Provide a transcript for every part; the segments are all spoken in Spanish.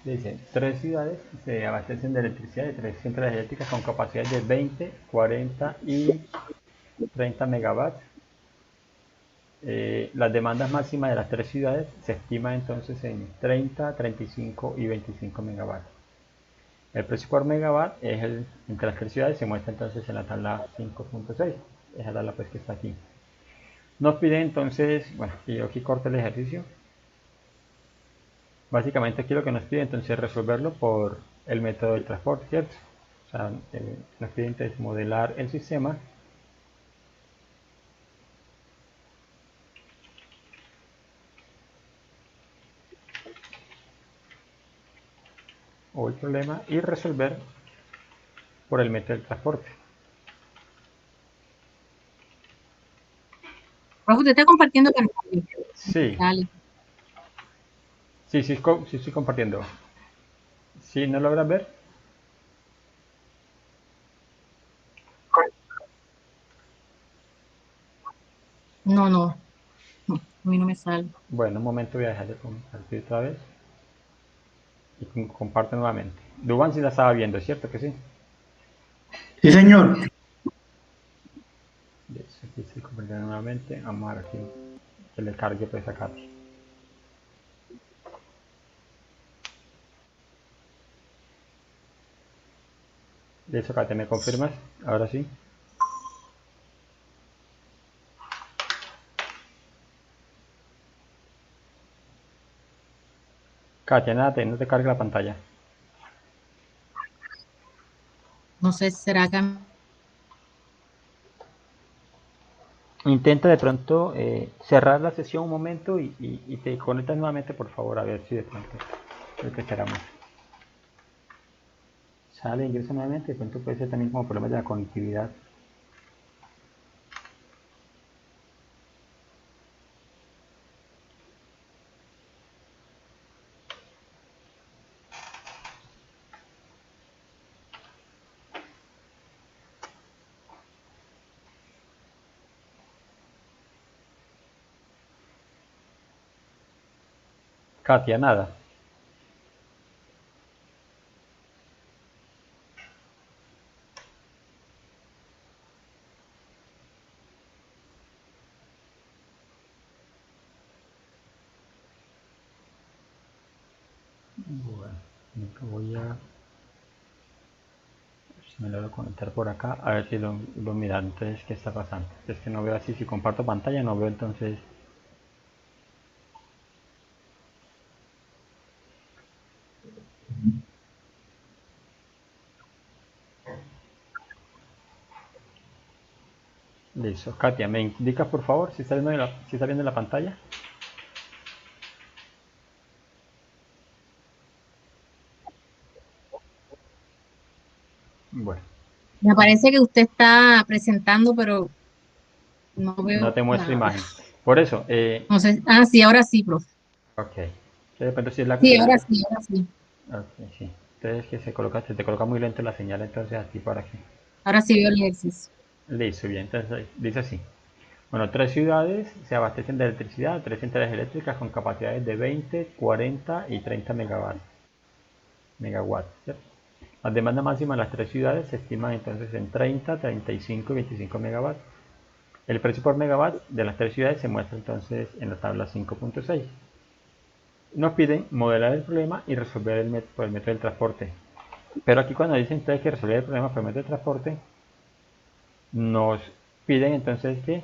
Dice, tres ciudades se abastecen de electricidad de tres centrales eléctricas con capacidades de 20, 40 y 30 megawatts. Las demandas máximas de las tres ciudades se estima entonces en 30, 35 y 25 megawatts. El precio por megawatt entre las tres ciudades se muestra entonces en la tabla 5.6. Esa tabla pues que está aquí. Nos pide entonces, bueno, yo aquí corto el ejercicio. Básicamente aquí lo que nos pide entonces es resolverlo por el método del transporte, ¿cierto? O sea, nos pide entonces modelar el sistema o el problema y resolver por el método del transporte. Profe, usted está compartiendo pantalla. Sí, Dale. sí estoy compartiendo. Si no logras ver, No, no, no, a mí no me sale. bueno, un momento voy a dejar de compartir otra vez y comparto nuevamente. Duban si la estaba viendo, ¿cierto que sí? Sí, señor. Aquí estoy compartiendo nuevamente. Vamos a ver aquí que le cargue pues acá. Listo, Katia, ¿me confirmas? Ahora sí. Katia, nada, no te cargue la pantalla. No sé, será que Intenta de pronto cerrar la sesión un momento y te conectas nuevamente, por favor, a ver si de pronto lo que esperamos. Sale, ingresa nuevamente, de pronto puede ser también como problemas de la conectividad. Katia, nada. Bueno, voy a... Si me logro conectar por acá, a ver si lo mira entonces qué está pasando. Es que no veo así, si comparto pantalla no veo entonces... Listo, Katia, ¿me indicas por favor si está si está viendo la pantalla? Bueno, me parece que usted está presentando, pero no no veo te muestro nada. imagen. Por eso, No sé, ah, sí, ahora sí, profe. ok. Que de pronto si es Sí, ahora sí, ahora sí. ok, sí. Entonces que se te coloca muy lento la señal, entonces aquí por aquí. Ahora sí veo el ejercicio. Listo, bien, entonces dice así. Bueno, tres ciudades se abastecen de electricidad, tres centrales eléctricas con capacidades de 20, 40 y 30 megawatts, ¿cierto? La demanda máxima de las tres ciudades se estima entonces en 30, 35 y 25 megawatts. El precio por megawatt de las tres ciudades se muestra entonces en la tabla 5.6. Nos piden modelar el problema y resolver por el método del transporte. Pero aquí cuando dicen entonces que resolver el problema por el método del transporte, nos piden entonces que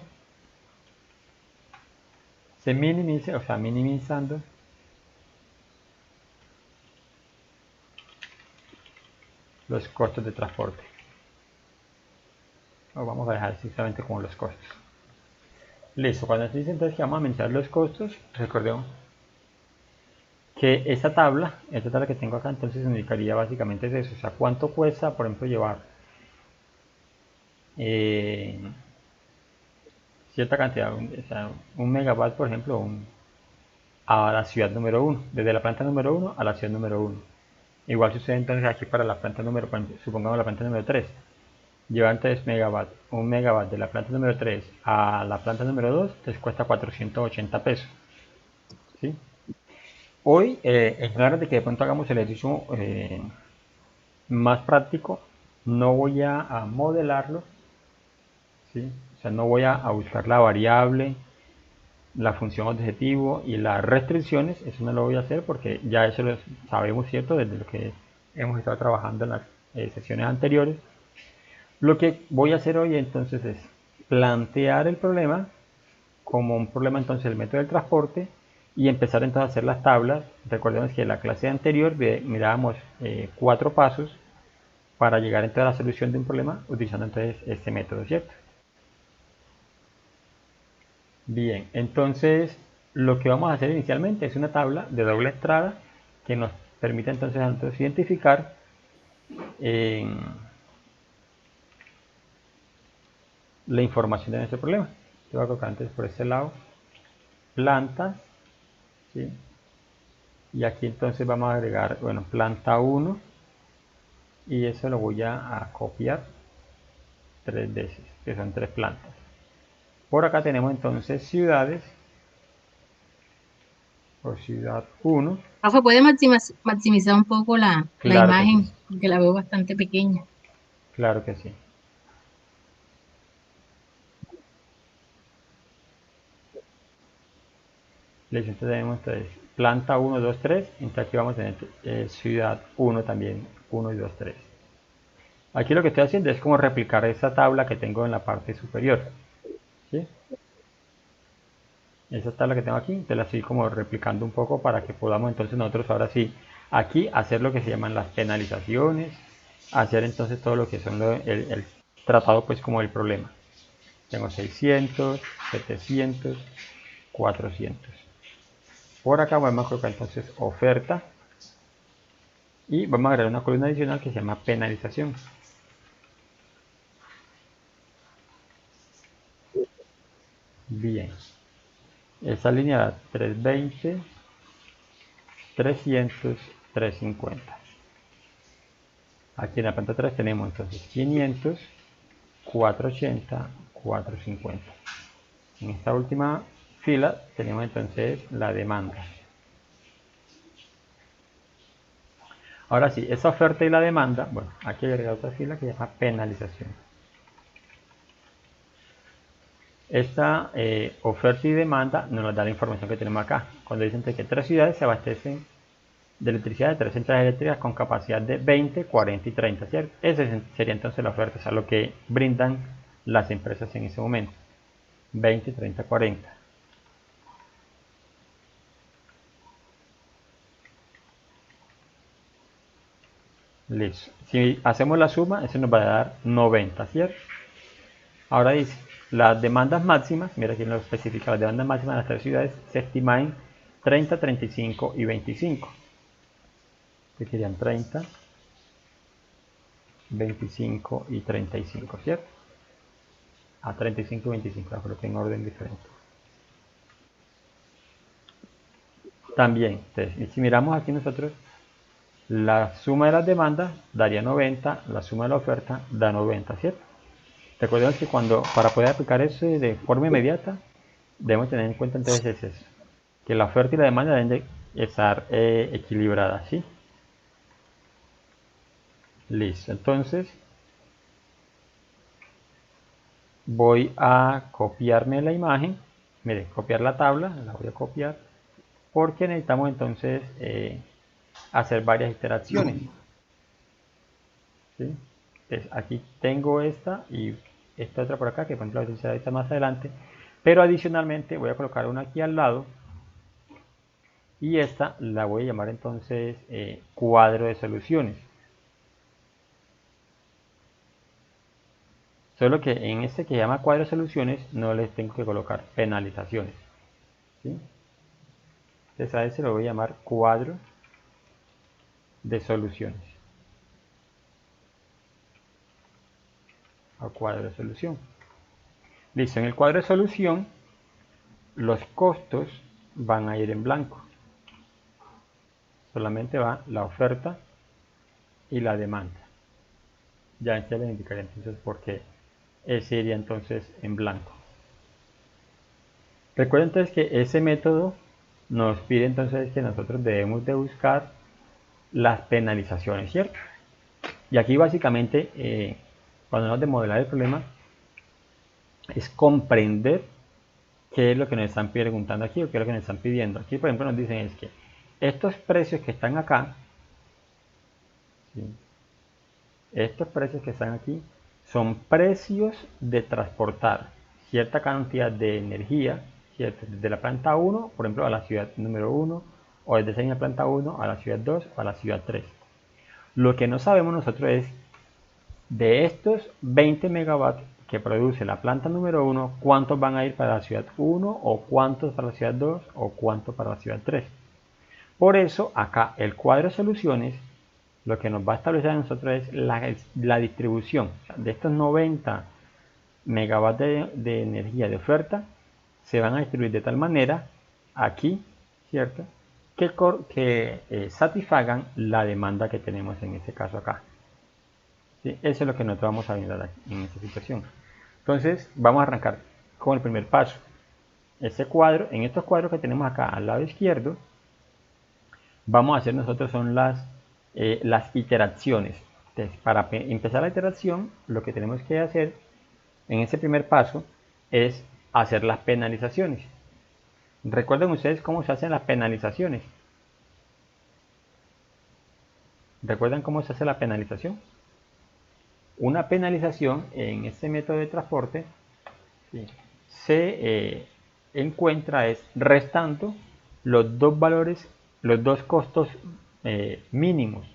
se minimice, o sea, minimizando los costos de transporte. O vamos a dejar simplemente como los costos. Listo, cuando se dice entonces que vamos a mencionar los costos, recordemos que esta tabla que tengo acá, entonces indicaría básicamente es eso, o sea, cuánto cuesta, por ejemplo, llevar eh, cierta cantidad, o sea, un megawatt, por ejemplo, a la ciudad número uno, desde la planta número uno a la ciudad número uno. Igual sucede entonces aquí para la planta número, supongamos la planta número 3, llevar 3 megawatt, un megawatt de la planta número 3 a la planta número 2, les cuesta 480 pesos, ¿sí? Hoy, en lugar de que de pronto hagamos el ejercicio más práctico, no voy a modelarlo, ¿sí? O sea, no voy a buscar la variable, la función objetivo y las restricciones. Eso no lo voy a hacer porque ya eso lo sabemos, ¿cierto? Desde lo que hemos estado trabajando en las sesiones anteriores. Lo que voy a hacer hoy entonces es plantear el problema como un problema entonces del método del transporte y empezar entonces a hacer las tablas. Recordemos que en la clase anterior mirábamos 4 pasos para llegar entonces a la solución de un problema utilizando entonces este método, ¿cierto? Bien, entonces lo que vamos a hacer inicialmente es una tabla de doble entrada que nos permite entonces identificar la información de nuestro problema. Yo voy a colocar antes por este lado plantas, ¿sí? Y aquí entonces vamos a agregar, bueno, planta 1 y eso lo voy a copiar 3 veces, que son 3 plantas. Por acá tenemos entonces ciudades, por ciudad 1. Rafa, ¿puede maximizar un poco la Claro que sí, imagen? Porque la veo bastante pequeña. claro que sí. Listo, entonces tenemos entonces planta 1, 2, 3, entonces aquí vamos a tener ciudad 1 también, 1 y 2, 3. Aquí lo que estoy haciendo es como replicar esa tabla que tengo en la parte superior, ¿sí? Esa tabla que tengo aquí, te la estoy como replicando un poco para que podamos entonces nosotros ahora sí aquí hacer lo que se llaman las penalizaciones, hacer entonces todo lo que son el tratado pues como el problema. Tengo 600, 700, 400. Por acá vamos a colocar entonces oferta y vamos a agregar una columna adicional que se llama penalización. Bien, esa línea da 320, 300, 350. Aquí en la planta 3 tenemos entonces 500, 480, 450. En esta última fila tenemos entonces la demanda. Ahora sí, esa oferta y la demanda, bueno, aquí hay otra fila que se llama penalización. Esta oferta y demanda nos da la información que tenemos acá. Cuando dicen que 3 ciudades se abastecen de electricidad de 3 centrales eléctricas con capacidad de 20, 40 y 30, ¿cierto? Esa sería entonces la oferta, o sea, lo que brindan las empresas en ese momento. 20, 30, 40. Listo. Si hacemos la suma, eso nos va a dar 90, ¿cierto? Ahora dice, las demandas máximas, mira aquí lo especifica, las demandas máximas de las 3 ciudades se estiman en 30, 35 y 25. Que serían 30, 25 y 35, ¿cierto? A 35 y 25, la coloqué en orden diferente. También, entonces, si miramos aquí nosotros, la suma de las demandas daría 90, la suma de la oferta da 90, ¿cierto? Recordemos que para poder aplicar eso de forma inmediata, debemos tener en cuenta entonces eso, que la oferta y la demanda deben de estar equilibradas, ¿sí? Listo, entonces voy a copiarme la imagen, mire, copiar la tabla, la voy a copiar, porque necesitamos entonces hacer varias iteraciones, ¿sí? Entonces aquí tengo esta y esta otra por acá, que por ejemplo la voy a utilizar esta más adelante, pero adicionalmente voy a colocar una aquí al lado y esta la voy a llamar entonces cuadro de soluciones. Solo que en este que llama cuadro de soluciones no les tengo que colocar penalizaciones, ¿sí? Entonces a ese lo voy a llamar cuadro de soluciones o cuadro de solución. Listo, en el cuadro de solución los costos van a ir en blanco. Solamente va la oferta y la demanda. Ya les indicaré entonces por qué ese iría entonces en blanco. Recuerden entonces que ese método nos pide entonces que nosotros debemos de buscar las penalizaciones, ¿cierto? Y aquí básicamente, cuando nos de modelar el problema, es comprender qué es lo que nos están preguntando aquí o qué es lo que nos están pidiendo. Aquí, por ejemplo, nos dicen es que estos precios que están acá, ¿sí? Estos precios que están aquí son precios de transportar cierta cantidad de energía, ¿cierto? Desde la planta 1, por ejemplo, a la ciudad número 1, o desde la planta 1 a la ciudad 2 o a la ciudad 3. Lo que no sabemos nosotros es de estos 20 megawatts que produce la planta número 1, cuántos van a ir para la ciudad 1 o cuántos para la ciudad 2 o cuántos para la ciudad 3. Por eso acá el cuadro de soluciones lo que nos va a establecer a nosotros es la distribución. O sea, de estos 90 megawatts de energía de oferta se van a distribuir de tal manera aquí, ¿cierto? Que satisfagan la demanda que tenemos en este caso acá. ¿Sí? Eso es lo que nosotros vamos a mirar en esta situación. Entonces vamos a arrancar con el primer paso. Este cuadro, en estos cuadros que tenemos acá al lado izquierdo, vamos a hacer nosotros son las iteraciones. Entonces, para empezar la iteración, lo que tenemos que hacer en ese primer paso es hacer las penalizaciones. Recuerden ustedes cómo se hacen las penalizaciones. ¿Recuerdan cómo se hace la penalización? Una penalización en este método de transporte, ¿sí?, se encuentra es restando los dos valores, los dos costos mínimos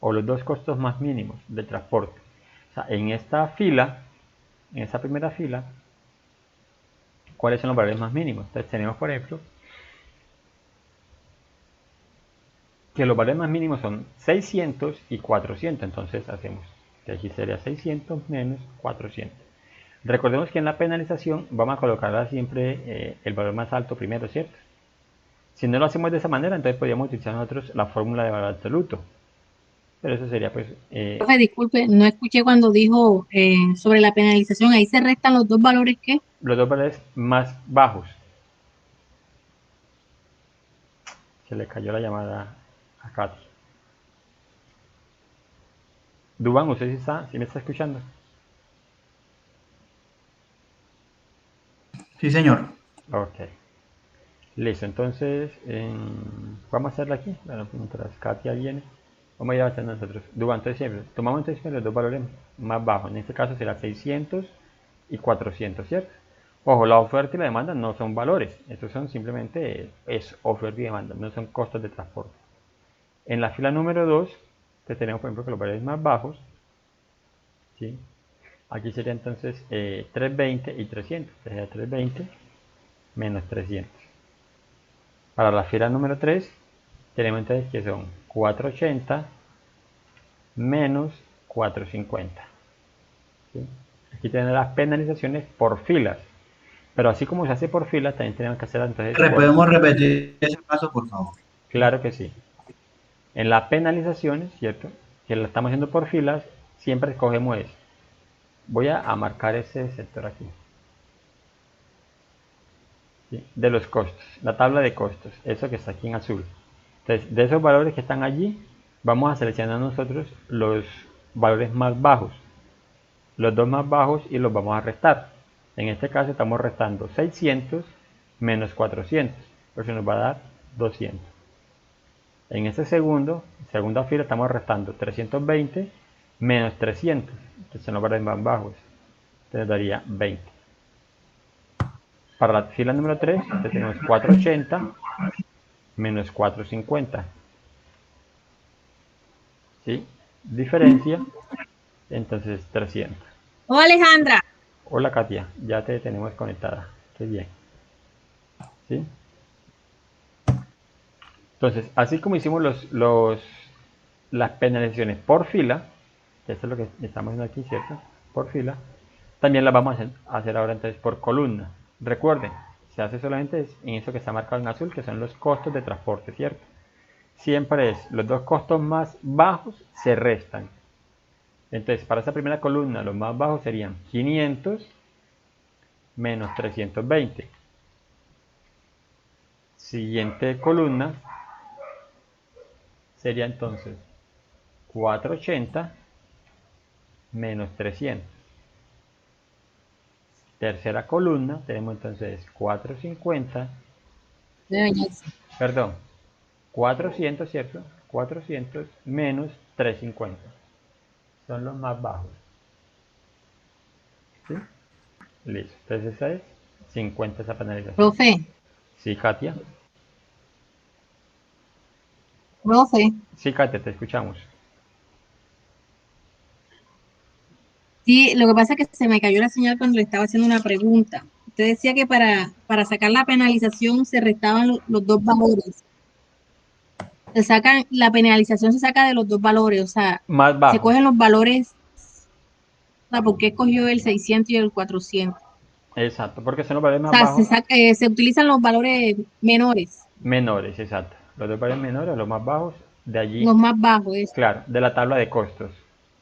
o los dos costos más mínimos de transporte. O sea, en esta fila, en esta primera fila, ¿cuáles son los valores más mínimos? Entonces tenemos, por ejemplo, que los valores más mínimos son 600 y 400. Entonces hacemos que aquí sería 600 menos 400. Recordemos que en la penalización vamos a colocar siempre el valor más alto primero, ¿cierto? Si no lo hacemos de esa manera, entonces podríamos utilizar nosotros la fórmula de valor absoluto. Pero eso sería pues... Profe, disculpe, no escuché cuando dijo sobre la penalización. Ahí se restan los dos valores que. los dos valores más bajos. Se le cayó la llamada a Katy. Dubán, ¿usted sí me está escuchando? Sí, señor. Ok. Listo, entonces vamos a hacerla aquí. Bueno, mientras Katia viene, vamos a ir avanzando nosotros. Dubán, entonces siempre, tomamos entonces los dos valores más bajos. En este caso será 600 y 400, ¿cierto? Ojo, la oferta y la demanda no son valores. Estos son simplemente oferta y demanda, no son costos de transporte. En la fila número 2, tenemos por ejemplo que los valores más bajos, ¿sí? Aquí sería entonces 320 y 300. Sería 320 menos 300. Para la fila número 3, tenemos entonces que son 480 menos 450. ¿Sí? Aquí tenemos las penalizaciones por filas. Pero así como se hace por filas, también tenemos que hacer entonces ¿Podemos repetir ese paso, por favor? Claro que sí. En las penalizaciones, ¿cierto?, que la estamos haciendo por filas, siempre escogemos eso. Voy a marcar ese sector aquí, ¿sí?, de los costos, la tabla de costos, eso que está aquí en azul. Entonces, de esos valores que están allí, vamos a seleccionar nosotros los valores más bajos, los dos más bajos, y los vamos a restar. En este caso estamos restando 600 menos 400, por eso nos va a dar 200. En esta segunda fila estamos restando 320 menos 300, que son los valores más bajos, entonces daría 20. Para la fila número 3 tenemos 480 menos 450, ¿sí? Diferencia, entonces 300. Hola, Alejandra. Hola Katia, ya te tenemos conectada, qué bien, ¿sí? Entonces, así como hicimos las penalizaciones por fila, que esto es lo que estamos haciendo aquí, ¿cierto?, por fila, también las vamos a hacer ahora entonces por columna. Recuerden, se hace solamente en eso que está marcado en azul, que son los costos de transporte, ¿cierto? Siempre es los dos costos más bajos se restan. Entonces, para esa primera columna, los más bajos serían 500 menos 320. Siguiente columna sería entonces 480 menos 300. Tercera columna tenemos entonces 450, perdón, 400, ¿cierto? 400 menos 350. Son los más bajos. ¿Sí? Listo. Entonces esa es 50 esa penalización. Profe, Sí, Katia. profe. Sí, Katia, te escuchamos. Sí, lo que pasa es que se me cayó la señal cuando le estaba haciendo una pregunta. Usted decía que para sacar la penalización se restaban los dos valores. La penalización se saca de los dos valores, o sea, Más se bajos. cogen los valores, o sea, ¿por qué escogió el 600 y el 400? Exacto, porque son los valores O más sea, bajos. se utilizan los valores menores, Menores, exacto. Los dos valores menores, los más bajos, de allí, los más bajos. claro, de la tabla de costos.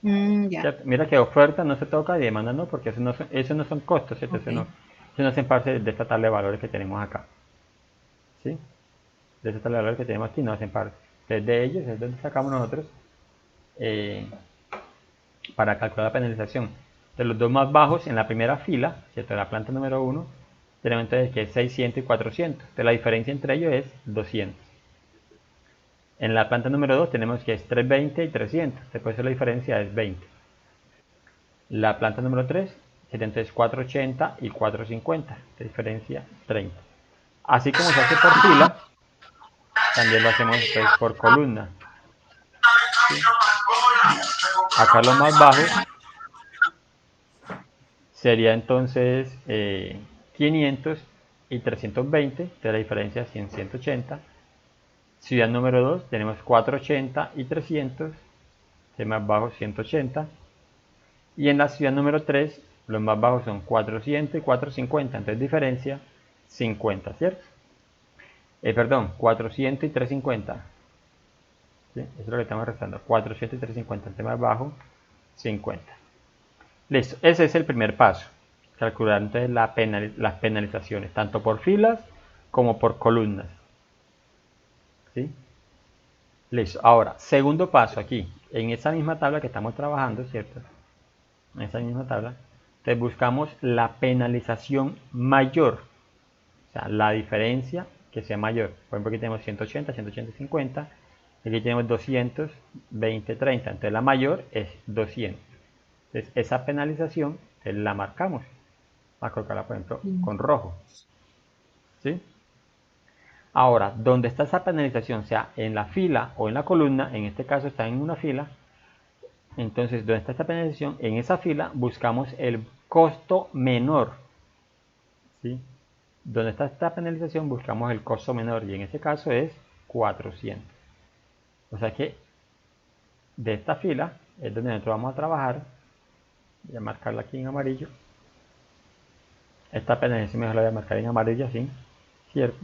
Ya, ¿Cierto? Mira que oferta no se toca y demanda no, porque esos no son costos, ¿cierto? ok. Eso no hacen parte de esta tabla de valores que tenemos acá. ¿Sí? De esta tabla de valores que tenemos aquí no hacen parte. Entonces, de ellos es donde sacamos nosotros eh, para calcular la penalización. De los dos más bajos en la primera fila, ¿cierto? En la planta número 1, tenemos entonces que es 600 y 400. Entonces, la diferencia entre ellos es 200. En la planta número 2 tenemos que es 320 y 300. Después la diferencia es 20. La planta número 3 sería entonces 480 y 450. De diferencia 30. Así como se hace por fila, también lo hacemos entonces por columna. ¿Sí? Acá los más bajos sería entonces 500 y 320, de la diferencia 100, 180. Ciudad número 2 tenemos 480 y 300, de más bajo 180. Y en la ciudad número 3 los más bajos son 400 y 450, entonces diferencia 50, ¿cierto? Perdón, 400 y 350. ¿Sí? Eso es lo que estamos restando. 400 y 350, el tema bajo, 50. Listo, ese es el primer paso. Calcular entonces las penalizaciones, tanto por filas como por columnas. ¿Sí? Listo. Ahora, segundo paso aquí. En esa misma tabla que estamos trabajando, ¿cierto? En esa misma tabla, entonces buscamos la penalización mayor. O sea, la diferencia que sea mayor. Por ejemplo, aquí tenemos 180, 180, 50. Aquí tenemos 200, 20, 30. Entonces la mayor es 200. Entonces esa penalización la marcamos. Vamos a colocarla, por ejemplo, con rojo. ¿Sí? Ahora, donde está esa penalización, sea en la fila o en la columna, en este caso está en una fila, entonces donde está esta penalización, en esa fila buscamos el costo menor. ¿Sí? Donde está esta penalización buscamos el costo menor y en este caso es 400. O sea que de esta fila es donde nosotros vamos a trabajar. Voy a marcarla aquí en amarillo. Esta penalización mejor la voy a marcar en amarillo así, ¿cierto?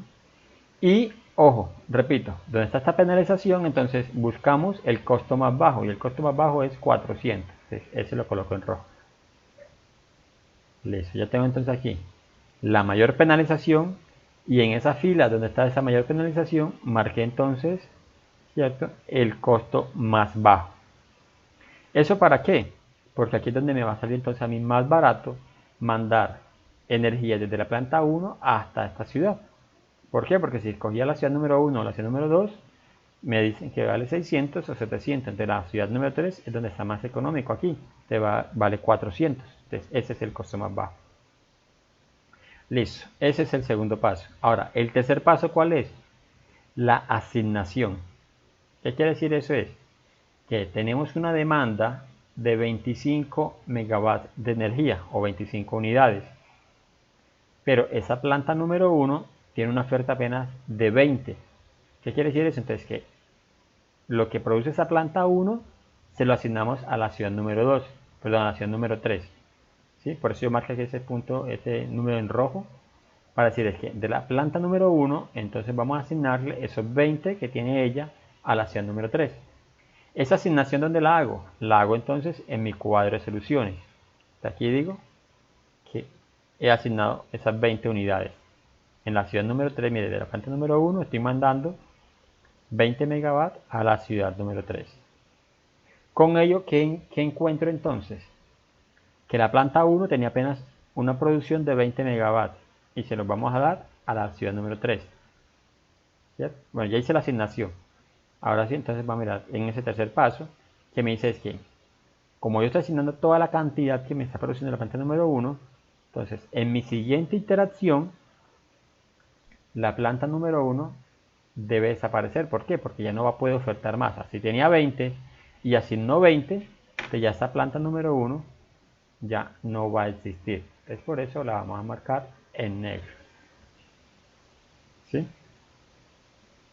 Y ojo, repito, donde está esta penalización, entonces buscamos el costo más bajo y el costo más bajo es 400. Entonces, ese lo coloco en rojo. Listo, ya tengo entonces aquí la mayor penalización y en esa fila donde está esa mayor penalización marqué entonces, ¿cierto?, el costo más bajo. ¿Eso para qué? Porque aquí es donde me va a salir entonces a mí más barato mandar energía desde la planta 1 hasta esta ciudad. ¿Por qué? Porque si escogía la ciudad número 1 o la ciudad número 2, me dicen que vale 600 o 700. Entonces la ciudad número 3 es donde está más económico aquí. Vale 400. Entonces ese es el costo más bajo. Listo, ese es el segundo paso. Ahora, el tercer paso, ¿cuál es? La asignación. ¿Qué quiere decir eso? Es que tenemos una demanda de 25 megawatts de energía o 25 unidades. Pero esa planta número 1 tiene una oferta apenas de 20. ¿Qué quiere decir eso? Entonces que lo que produce esa planta 1 se lo asignamos a la ciudad número 2, perdón, a la ciudad número 3. ¿Sí? Por eso yo marqué aquí ese punto, este número en rojo, para decir es que de la planta número 1, entonces vamos a asignarle esos 20 que tiene ella a la ciudad número 3. Esa asignación, ¿dónde la hago? La hago entonces en mi cuadro de soluciones. Aquí digo que he asignado esas 20 unidades. en la ciudad número 3, mire, de la planta número 1 estoy mandando 20 megawatts a la ciudad número 3. Con ello, ¿qué encuentro entonces? Que la planta 1 tenía apenas una producción de 20 megawatts y se los vamos a dar a la ciudad número 3. ¿Cierto? Bueno, ya hice la asignación. Ahora sí, entonces vamos a mirar en ese tercer paso, que me dice es que, como yo estoy asignando toda la cantidad que me está produciendo la planta número 1, entonces en mi siguiente iteración, la planta número 1 debe desaparecer. ¿Por qué? Porque ya no va a poder ofertar más. Así tenía 20 y asignó 20, que ya esta planta número 1 ya no va a existir. Entonces por eso la vamos a marcar en negro. ¿Sí?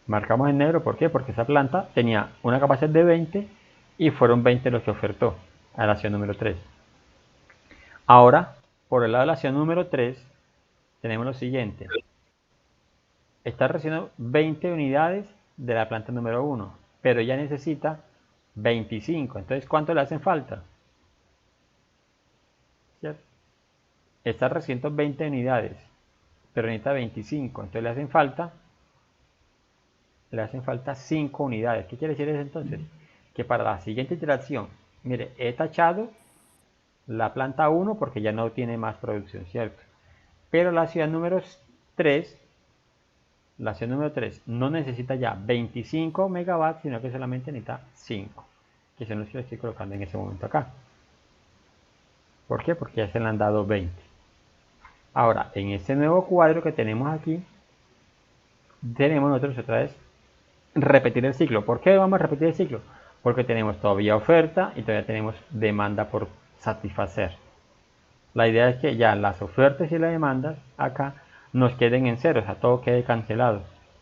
Marcamos en negro, ¿por qué? Porque esa planta tenía una capacidad de 20 y fueron 20 los que ofertó a la acción número 3. Ahora, por el lado de la acción número 3, tenemos lo siguiente. Está recibiendo 20 unidades de la planta número 1, pero ya necesita 25. Entonces, ¿cuánto le hacen falta? ¿Cierto? Está recibiendo 20 unidades, pero necesita 25. Entonces le hacen falta 5 unidades. ¿Qué quiere decir eso entonces? Que para la siguiente iteración, mire, he tachado la planta 1 porque ya no tiene más producción, ¿cierto? Pero la ciudad número 3, no necesita ya 25 megawatts, sino que solamente necesita 5, que son los que le estoy colocando en ese momento acá. ¿Por qué? Porque ya se le han dado 20. Ahora, en este nuevo cuadro que tenemos aquí, tenemos nosotros otra vez repetir el ciclo. ¿Por qué vamos a repetir el ciclo? Porque tenemos todavía oferta y todavía tenemos demanda por satisfacer. La idea es que ya las ofertas y las demandas acá nos queden en cero, o sea, todo quede cancelado.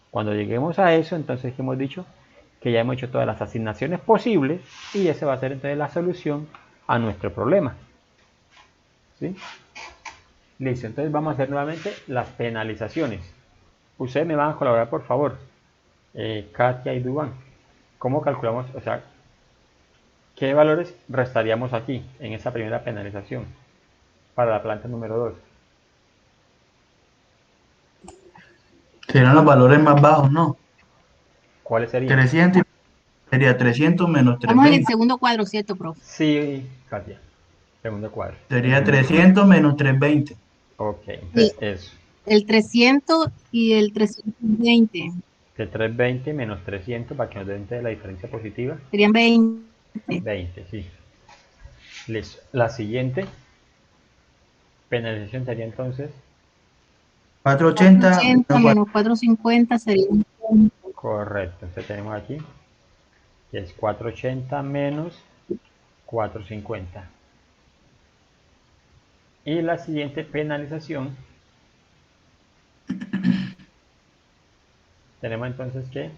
Cuando lleguemos a eso, entonces hemos dicho que ya hemos hecho todas las asignaciones posibles y esa va a ser entonces la solución a nuestro problema. ¿Sí? Listo, entonces vamos a hacer nuevamente las penalizaciones. Ustedes me van a colaborar, por favor. Katia y Dubán. ¿Cómo calculamos? O sea, ¿qué valores restaríamos aquí en esa primera penalización para la planta número 2? Serán los valores más bajos, ¿no? ¿Cuáles serían? 300 sería 300 menos Estamos en el 320. segundo cuadro, ¿cierto, profe? Sí, Katia. Segundo cuadro. Sería 300 menos 320. Ok, Sí, entonces eso. el 300 y el 320 De 320 menos 300 para que nos den la diferencia positiva. serían 20. 20, sí. Listo. La siguiente penalización sería entonces, 480 480 menos menos 450 serían correcto. Entonces tenemos aquí que es 480 menos 450. Y la siguiente penalización tenemos entonces que,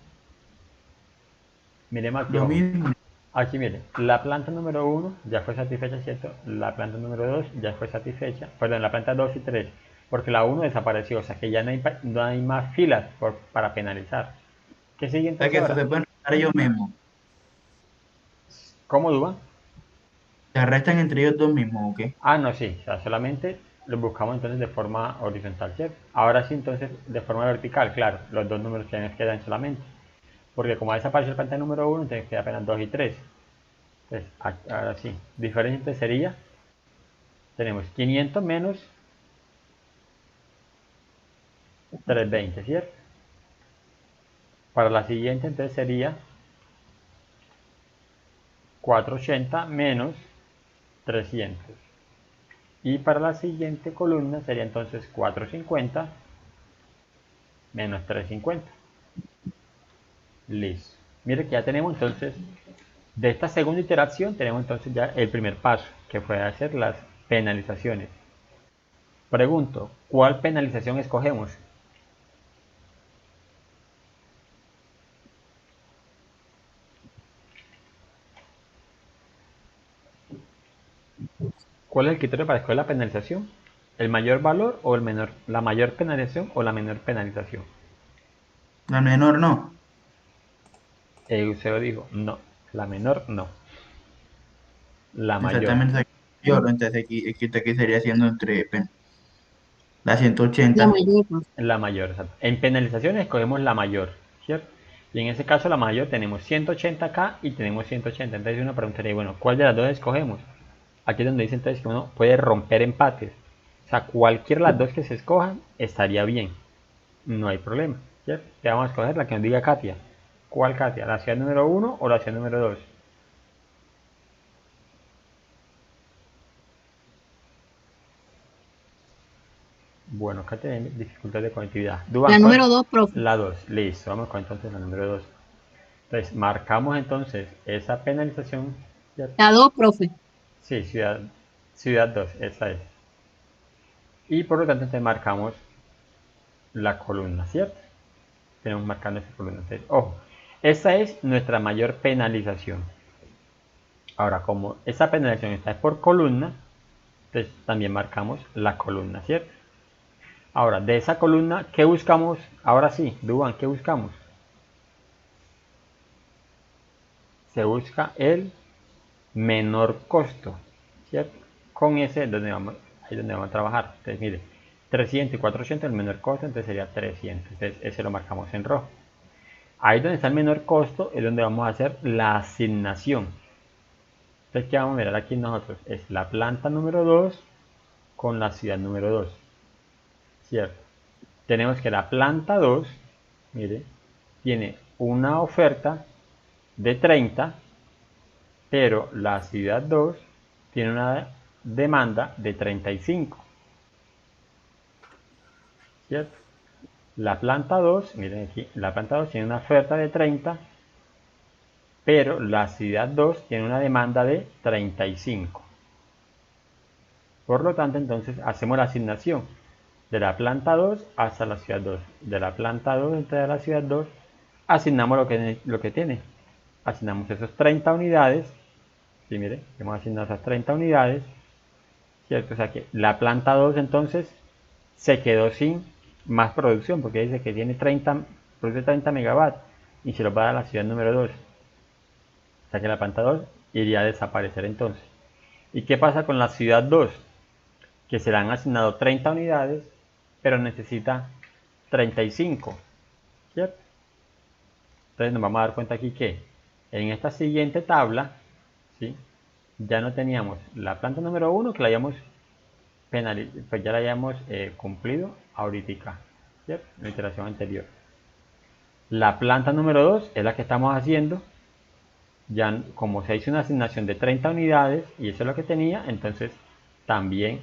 miremos aquí lo abajo. mismo. Aquí mire, la planta número 1 ya fue satisfecha, ¿cierto? La planta número 2 ya fue satisfecha. Perdón, la planta 2 y 3, porque la 1 desapareció, o sea que ya no hay más filas para penalizar. ¿Qué sigue O sea entonces que eso ahora? se pueden restar ellos mismos. ¿Cómo Duba? Se arrestan entre ellos dos mismos, ¿ok? Ah, no, sí, o sea, solamente los buscamos entonces de forma horizontal, ¿cierto? Ahora sí, entonces, de forma vertical, claro, los dos números que nos quedan solamente. Porque como desapareció la planta número 1, entonces queda apenas 2 y 3. Entonces, ahora sí, diferencia entonces sería, tenemos 500 menos 320, ¿cierto? Para la siguiente entonces sería 480 menos 300. Y para la siguiente columna sería entonces 450 menos 350. Listo. Mire que ya tenemos entonces, de esta segunda iteración, tenemos entonces ya el primer paso, que fue hacer las penalizaciones. Pregunto, ¿cuál penalización escogemos? ¿Cuál es el criterio para escoger la penalización? ¿El mayor valor o el menor? ¿La mayor penalización o la menor penalización? La menor no. Eusebio dijo, no, la menor no, la mayor. Exactamente. Yo, entonces aquí sería haciendo entre La La 180. mayor, profe. La mayor, exacto. En penalizaciones escogemos la mayor, ¿cierto? Y en ese caso la mayor tenemos 180 acá y tenemos 180. Entonces uno preguntaría, bueno, ¿cuál de las dos escogemos? Aquí es donde dice entonces que uno puede romper empates. O sea, cualquiera de las dos que se escojan estaría bien. No hay problema, ¿cierto? Le vamos a escoger la que nos diga Katia. ¿Cuál Katia? ¿La ciudad número 1 o la ciudad número 2? Bueno, Katia tiene dificultad de conectividad. Dubán, La ¿cuál? número 2, profe. La 2. Listo, vamos con entonces la número 2. Entonces, marcamos entonces esa penalización. ¿Cierto? La 2, profe. Sí, ciudad 2, esa es. Y por lo tanto, entonces marcamos la columna, ¿cierto? Tenemos marcando esa columna. Entonces, ojo, esa es nuestra mayor penalización. Ahora, como esa penalización está por columna, entonces también marcamos la columna, ¿cierto? Ahora, de esa columna, ¿qué buscamos? Ahora sí, Dubán, ¿qué buscamos? Se busca el menor costo, ¿cierto? Con ese es donde vamos, ahí es donde vamos a trabajar. Entonces, mire, 300 y 400 el menor costo, entonces sería 300. Entonces, ese lo marcamos en rojo. Ahí donde está el menor costo es donde vamos a hacer la asignación. Entonces, ¿qué vamos a mirar aquí nosotros? Es la planta número 2 con la ciudad número 2, ¿cierto? Tenemos que la planta 2, mire, tiene una oferta de 30, pero la ciudad 2 tiene una demanda de 35, ¿cierto? La planta 2, miren aquí, la planta 2 tiene una oferta de 30, pero la ciudad 2 tiene una demanda de 35. Por lo tanto, entonces hacemos la asignación de la planta 2 hasta la ciudad 2. De la planta 2 hasta la ciudad 2, asignamos lo que tiene. Asignamos esos 30 unidades. Sí, mire, hemos asignado esas 30 unidades, ¿cierto? O sea que la planta 2 entonces se quedó sin más producción, porque dice que tiene 30, produce 30 megawatts y se los va a dar a la ciudad número 2. O sea que la planta 2 iría a desaparecer entonces. ¿Y qué pasa con la ciudad 2? Que se le han asignado 30 unidades, pero necesita 35, ¿cierto? Entonces nos vamos a dar cuenta aquí que en esta siguiente tabla, ¿sí? Ya no teníamos la planta número 1 que la hayamos pues ya la hayamos cumplido ahorita, ¿cierto? En la iteración anterior. La planta número 2 es la que estamos haciendo. Ya como se hizo una asignación de 30 unidades y eso es lo que tenía, entonces también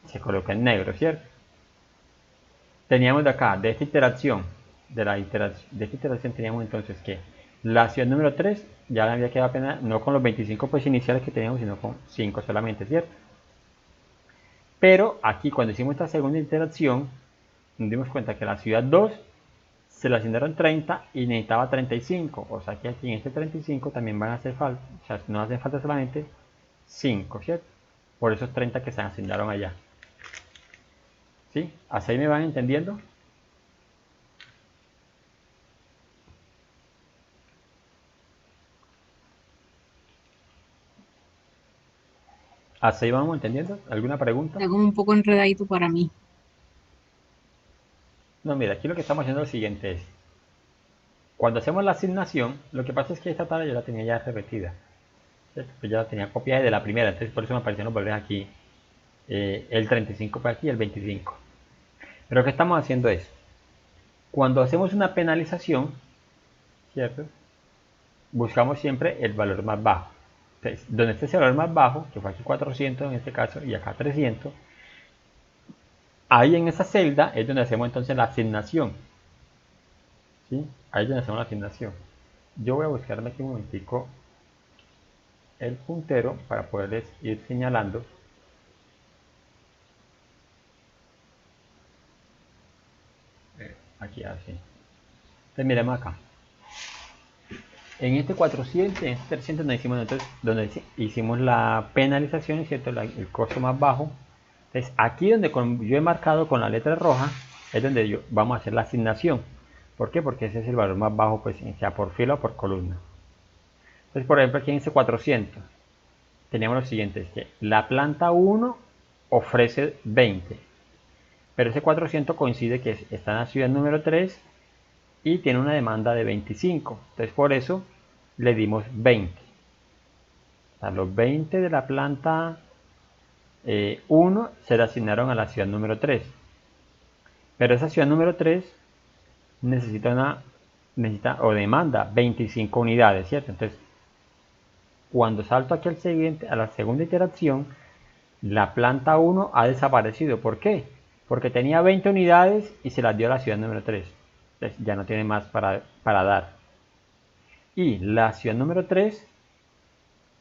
se coloca en negro, ¿cierto? Teníamos de acá, de esta iteración, de esta iteración teníamos entonces que la ciudad número 3 ya la había quedado apenas, no con los 25 pues iniciales que teníamos, sino con 5 solamente, ¿cierto? Pero aquí cuando hicimos esta segunda iteración, nos dimos cuenta que la ciudad 2 se le asignaron 30 y necesitaba 35, o sea que aquí en este 35 también van a hacer falta, o sea, no hacen falta solamente 5, ¿cierto? Por esos 30 que se asignaron allá. ¿Sí? ¿Hasta ahí me van entendiendo? ¿Hasta ahí vamos entendiendo? ¿Alguna pregunta? Está como un poco enredadito para mí. No, mira, aquí lo que estamos haciendo es lo siguiente es, cuando hacemos la asignación, lo que pasa es que esta tabla yo la tenía ya repetida, ¿cierto? Pues ya la tenía copiada de la primera, entonces por eso me aparecieron los valores aquí, el 35 por aquí y el 25. Pero lo que estamos haciendo es, cuando hacemos una penalización, ¿cierto? Buscamos siempre el valor más bajo. Entonces, donde esté ese valor más bajo, que fue aquí 400 en este caso, y acá 300, ahí en esa celda es donde hacemos entonces la asignación. ¿Sí? Ahí es donde hacemos la asignación. Yo voy a buscarme aquí un momentico el puntero para poderles ir señalando. Aquí así. Entonces miremos acá. En este 400, en este 300 donde hicimos la penalización, ¿cierto? El costo más bajo. Entonces aquí donde yo he marcado con la letra roja es donde vamos a hacer la asignación. ¿Por qué? Porque ese es el valor más bajo, pues sea por fila o por columna. Entonces por ejemplo aquí en ese 400 teníamos lo siguiente, es que la planta 1 ofrece 20. Pero ese 400 coincide que está en la ciudad número 3 y tiene una demanda de 25. Entonces por eso le dimos 20. O sea, los 20 de la planta 1 se le asignaron a la ciudad número 3. Pero esa ciudad número 3 necesita o demanda 25 unidades, ¿cierto? Entonces, cuando salto aquí al siguiente, a la segunda iteración, la planta 1 ha desaparecido. ¿Por qué? Porque tenía 20 unidades y se las dio a la ciudad número 3. Entonces ya no tiene más para dar. Y la ciudad número 3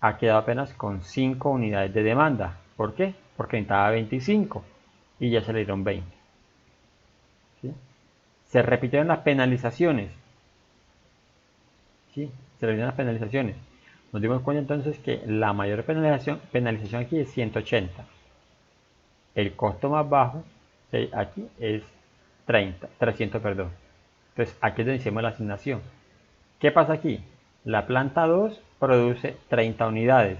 ha quedado apenas con 5 unidades de demanda. ¿Por qué? Porque necesitaba 25 y ya se le dieron 20. ¿Sí? Se repitieron las penalizaciones. ¿Sí? Se repitieron las penalizaciones. Nos dimos cuenta entonces que la mayor penalización aquí es 180. El costo más bajo aquí es 300, perdón. Entonces aquí es donde hicimos la asignación. ¿Qué pasa aquí? La planta 2 produce 30 unidades.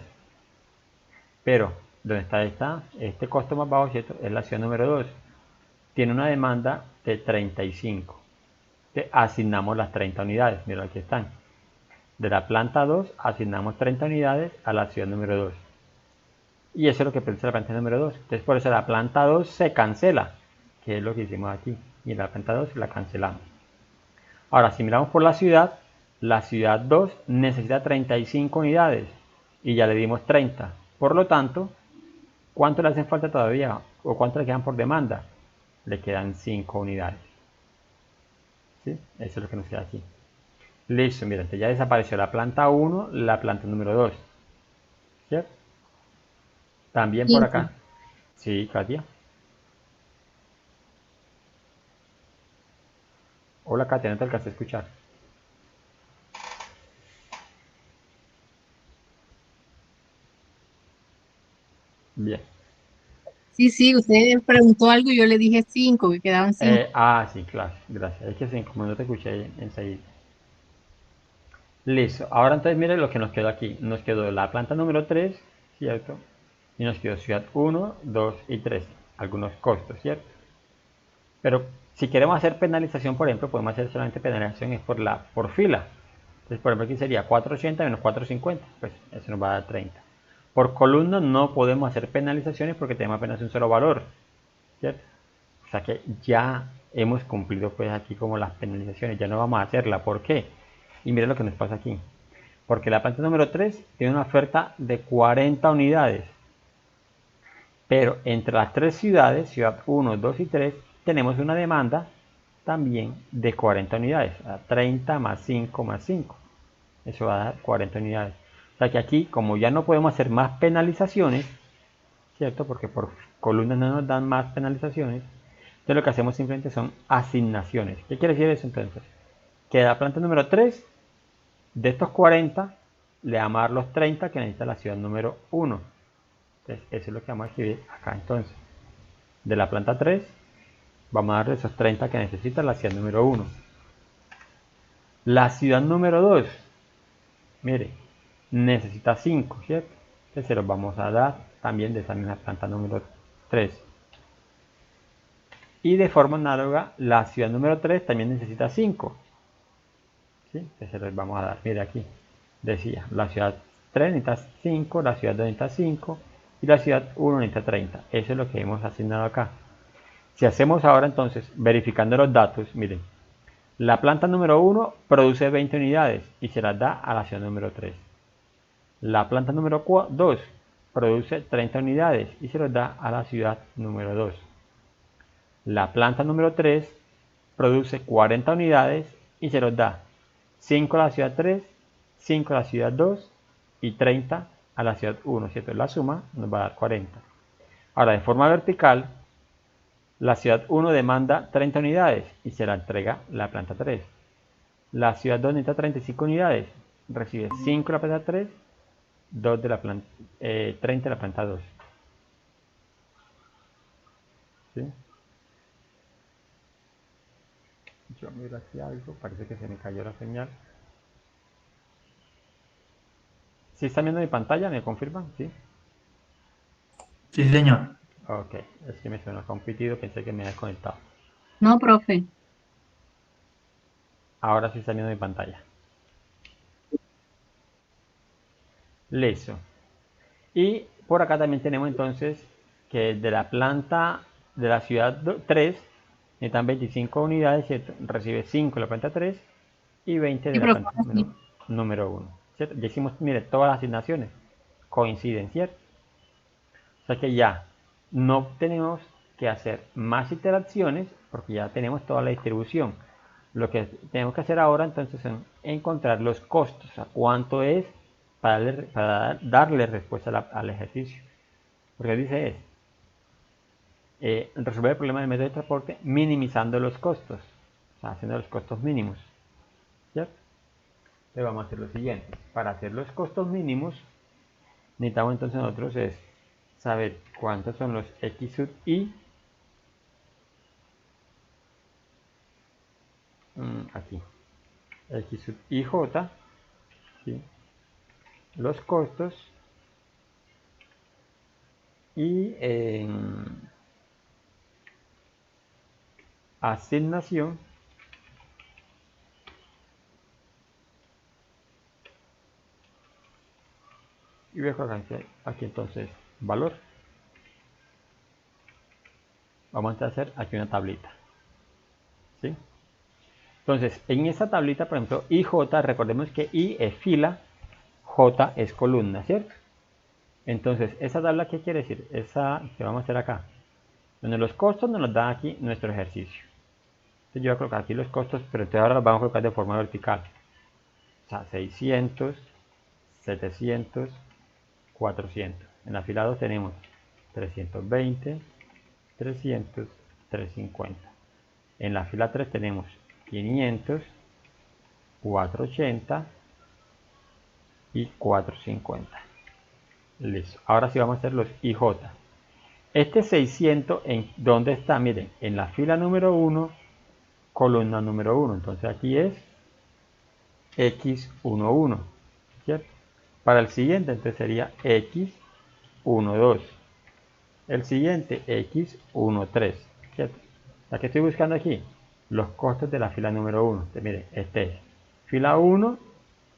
Pero, donde está este costo más bajo, ¿cierto? Es la ciudad número 2. Tiene una demanda de 35. Entonces, asignamos las 30 unidades. Mira, aquí están. De la planta 2 asignamos 30 unidades a la ciudad número 2. Y eso es lo que produce la planta número 2. Entonces por eso la planta 2 se cancela, que es lo que hicimos aquí. Y la planta 2 la cancelamos. Ahora, si miramos por la ciudad 2 necesita 35 unidades. Y ya le dimos 30. Por lo tanto, ¿cuánto le hacen falta todavía? ¿O cuánto le quedan por demanda? Le quedan 5 unidades. ¿Sí? Eso es lo que nos queda aquí. Listo, miren, ya desapareció la planta 1, la planta número 2. ¿Cierto? También por acá. Sí, Katia. Hola, Katia, no te alcancé a escuchar. Bien. Sí, usted preguntó algo y yo le dije 5, que quedaban 5. Sí, claro, gracias. Es que sí, como no te escuché enseguida. Listo. Ahora entonces mire lo que nos quedó aquí. Nos quedó la planta número 3, ¿cierto? Y nos quedó ciudad 1, 2 y 3. Algunos costos, ¿cierto? Pero si queremos hacer penalización, por ejemplo, podemos hacer solamente penalización por fila. Entonces, por ejemplo, aquí sería 480 menos 450. Pues eso nos va a dar 30. Por columna no podemos hacer penalizaciones porque tenemos apenas un solo valor, ¿cierto? O sea que ya hemos cumplido pues aquí como las penalizaciones, ya no vamos a hacerla. ¿Por qué? Y miren lo que nos pasa aquí. Porque la planta número 3 tiene una oferta de 40 unidades. Pero entre las tres ciudades, ciudad 1, 2 y 3, tenemos una demanda también de 40 unidades. 30 más 5 más 5. Eso va a dar 40 unidades. O sea que aquí, como ya no podemos hacer más penalizaciones, ¿cierto? Porque por columnas no nos dan más penalizaciones. Entonces lo que hacemos simplemente son asignaciones. ¿Qué quiere decir eso entonces? Que la planta número 3, de estos 40, le vamos a dar los 30 que necesita la ciudad número 1. Entonces eso es lo que vamos a escribir acá entonces. De la planta 3, vamos a darle esos 30 que necesita la ciudad número 1. La ciudad número 2, mire, necesita 5, ¿cierto? Entonces se los vamos a dar también de esa misma planta número 3. Y de forma análoga, la ciudad número 3 también necesita 5. ¿Sí? Entonces se los vamos a dar. Mire aquí. Decía, la ciudad 3 necesita 5, la ciudad 2 necesita 5 y la ciudad 1 necesita 30. Eso es lo que hemos asignado acá. Si hacemos ahora entonces, verificando los datos, miren, la planta número 1 produce 20 unidades y se las da a la ciudad número 3. La planta número 2 produce 30 unidades y se las da a la ciudad número 2. La planta número 3 produce 40 unidades y se los da 5 a la ciudad 3, 5 a la ciudad 2 y 30 a la ciudad 1, ¿cierto? La suma nos va a dar 40. Ahora, de forma vertical, la ciudad 1 demanda 30 unidades y se la entrega la planta 3. La ciudad 2 necesita 35 unidades, recibe 5 de la planta 3, 2 de la planta, 30 de la planta 2. ¿Sí? Yo miro aquí algo, parece que se me cayó la señal. ¿Sí están viendo mi pantalla? ¿Me confirman? ¿Sí? Sí, señor. Ok, es que me suena acá un pitido, pensé que me había desconectado. No, profe. Ahora sí está saliendo mi pantalla. Listo. Y por acá también tenemos entonces que de la planta de la ciudad 3 necesitan 25 unidades, ¿cierto? Recibe 5 de la planta 3 y 20 de Sí, la profe, planta ahora sí. número 1. ¿Cierto? Ya hicimos, mire, todas las asignaciones coinciden, ¿cierto? O sea que ya no tenemos que hacer más iteraciones porque ya tenemos toda la distribución. Lo que tenemos que hacer ahora entonces es encontrar los costos, o sea, cuánto es para darle respuesta al ejercicio. Porque dice es resolver el problema del método de transporte minimizando los costos, o sea, haciendo los costos mínimos. ¿Cierto? Entonces vamos a hacer lo siguiente. Para hacer los costos mínimos, necesitamos entonces nosotros es saber cuántos son los x sub i, aquí, x sub ij, ¿sí? Los costos y asignación, y voy a colocar aquí entonces valor. Vamos a hacer aquí una tablita, ¿sí? Entonces, en esta tablita, por ejemplo, IJ, recordemos que I es fila, J es columna, ¿cierto? Entonces, ¿esa tabla qué quiere decir? Esa que vamos a hacer acá. Bueno, los costos nos los da aquí nuestro ejercicio. Entonces, yo voy a colocar aquí los costos, pero entonces ahora los vamos a colocar de forma vertical. O sea, 600, 700, 400. En la fila 2 tenemos 320, 300, 350. En la fila 3 tenemos 500, 480 y 450. Listo. Ahora sí vamos a hacer los IJ. Este 600, ¿en dónde está? Miren, en la fila número 1, columna número 1. Entonces aquí es X11, ¿cierto? Para el siguiente, entonces sería X12. El siguiente, X13, ¿cierto? ¿La que estoy buscando aquí? Los costos de la fila número 1. Entonces, miren, este es fila 1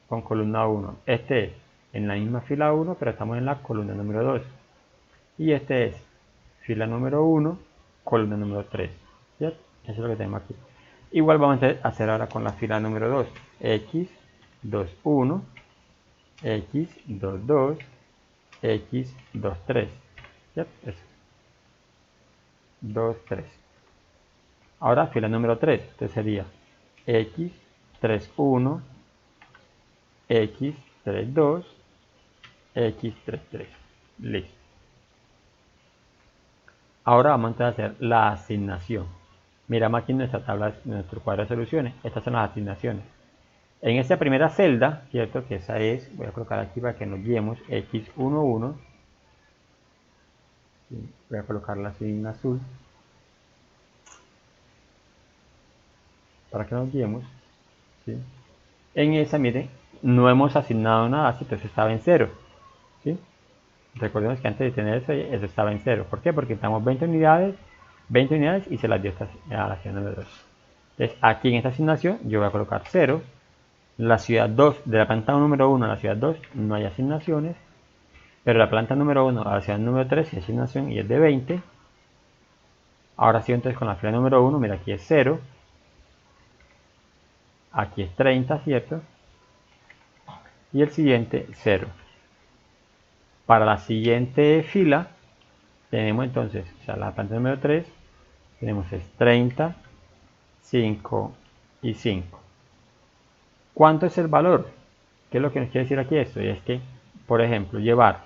con columna 1. Este es en la misma fila 1, pero estamos en la columna número 2. Y este es fila número 1, columna número 3. ¿Cierto? Eso es lo que tenemos aquí. Igual vamos a hacer ahora con la fila número 2. X21, X22, X23. ¿Cierto? Eso. 2, 3. Ahora fila número 3. Entonces sería X31, X32, X33. Listo. Ahora vamos a hacer la asignación. Miramos aquí en nuestra tabla, en nuestro cuadro de soluciones. Estas son las asignaciones. En esta primera celda, ¿cierto? Que esa es, voy a colocar aquí para que nos guiemos, X11. ¿Sí? Voy a colocarla así en azul. Para que nos guiemos. ¿Sí? En esa, miren, no hemos asignado nada, entonces estaba en 0. ¿Sí? Recordemos que antes de tener eso estaba en 0. ¿Por qué? Porque estamos 20 unidades y se las dio a la ciudad número 2. Entonces, aquí en esta asignación yo voy a colocar 0. La ciudad 2, de la planta número 1 a la ciudad 2 no hay asignaciones, pero la planta número 1 a la ciudad número 3 hay asignación y es de 20. Ahora sí, entonces con la fila número 1, mira, aquí es 0, aquí es 30, ¿cierto? Y el siguiente 0. Para la siguiente fila tenemos entonces, o sea, la planta número 3, tenemos es 30, 5 y 5. ¿Cuánto es el valor? ¿Qué es lo que nos quiere decir aquí esto? Y es que, por ejemplo, llevar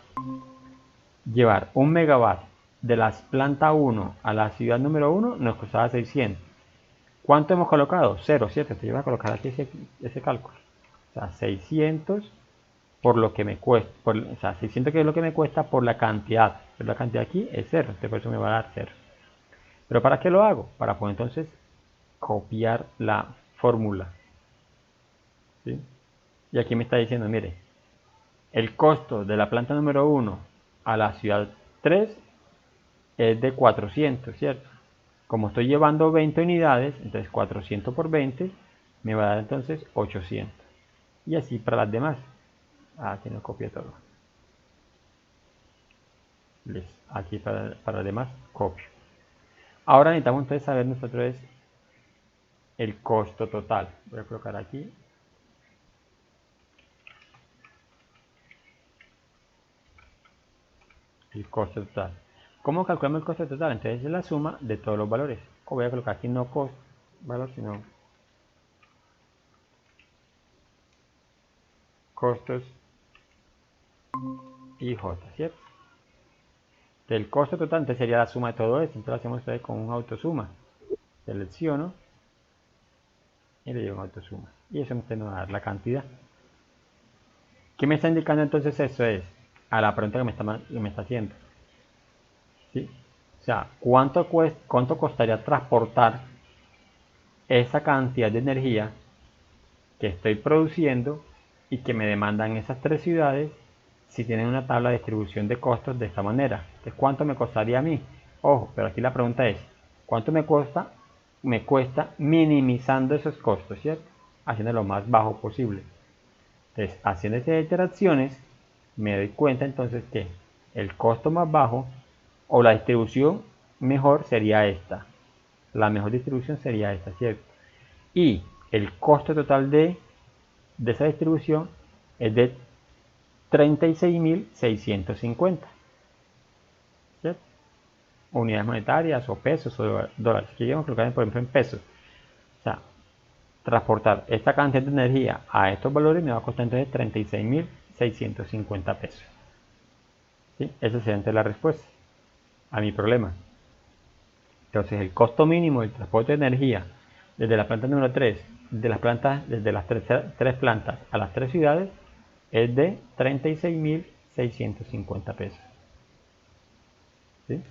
1 megawatt de la planta 1 a la ciudad número 1 nos costaba 600. ¿Cuánto hemos colocado? 0, ¿cierto? Te voy a colocar aquí ese cálculo. O sea, 600 por lo que me cuesta, o sea, 600 que es lo que me cuesta por la cantidad. Pero la cantidad aquí es 0, por eso me va a dar 0. ¿Pero para qué lo hago? Para poder entonces copiar la fórmula. ¿Sí? Y aquí me está diciendo, mire, el costo de la planta número 1 a la ciudad 3 es de 400, ¿cierto? Como estoy llevando 20 unidades, entonces 400 por 20 me va a dar entonces 800. Y así para las demás. Aquí no copia todo. Listo. Aquí para las demás copio. Ahora necesitamos entonces saber nosotros el costo total. Voy a colocar aquí. El costo total. ¿Cómo calculamos el costo total? Entonces es la suma de todos los valores. O voy a colocar aquí no costo, valor, sino costos y J, ¿cierto? El costo total entonces sería la suma de todo esto. Entonces lo hacemos entonces con un autosuma. Selecciono y le llevo un autosuma. Y eso me va a dar la cantidad. ¿Qué me está indicando entonces eso? Es a la pregunta que me está haciendo. ¿Sí? O sea, ¿cuánto costaría transportar esa cantidad de energía que estoy produciendo y que me demandan esas tres ciudades si tienen una tabla de distribución de costos de esta manera? Entonces, ¿cuánto me costaría a mí? Ojo, pero aquí la pregunta es, ¿cuánto me cuesta? Me cuesta minimizando esos costos, ¿cierto? Haciendo lo más bajo posible. Entonces, haciendo esas iteraciones, me doy cuenta entonces que el costo más bajo o la distribución mejor sería esta. La mejor distribución sería esta, ¿cierto? Y el costo total de esa distribución es de 36.650, ¿cierto? Unidades monetarias o pesos o dólares. Aquí vamos a colocar por ejemplo en pesos. O sea, transportar esta cantidad de energía a estos valores me va a costar entonces 36.650 pesos. ¿Sí? Esa sería entonces la respuesta a mi problema. Entonces el costo mínimo del transporte de energía desde la planta número 3, desde las tres plantas a las tres ciudades, es de 36.650 pesos. ¿Sí?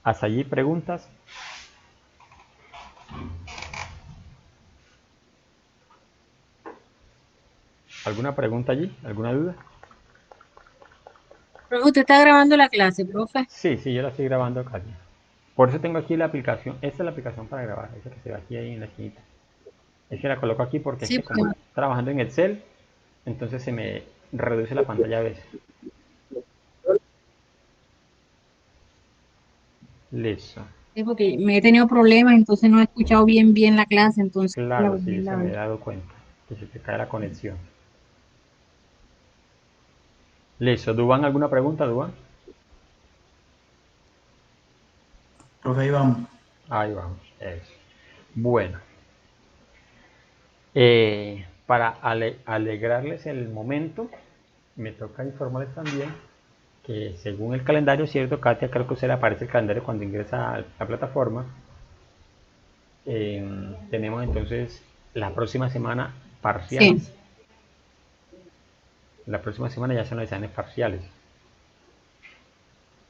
¿Hasta allí preguntas? ¿Alguna pregunta allí? ¿Alguna duda? Profe, usted está grabando la clase, profe. Sí, yo la estoy grabando acá. Por eso tengo aquí la aplicación. Esta es la aplicación para grabar. Esa que se ve aquí ahí en la esquinita. Es que la coloco aquí porque es Sí, que como estoy trabajando en Excel, entonces se me reduce la pantalla a veces. Listo. sí, porque me he tenido problemas, entonces no he escuchado bien la clase, entonces la Claro, volví sí, a se me he ver. dado cuenta que se te cae la conexión. Listo. ¿Duban alguna pregunta, Duban? Profe, ahí vamos. Ahí vamos. Eso. Bueno. Para alegrarles el momento, me toca informarles también que según el calendario, cierto, Katia, creo que a usted le aparece el calendario cuando ingresa a la plataforma. Tenemos entonces la próxima semana Sí. parciales. La próxima semana ya son los exámenes parciales.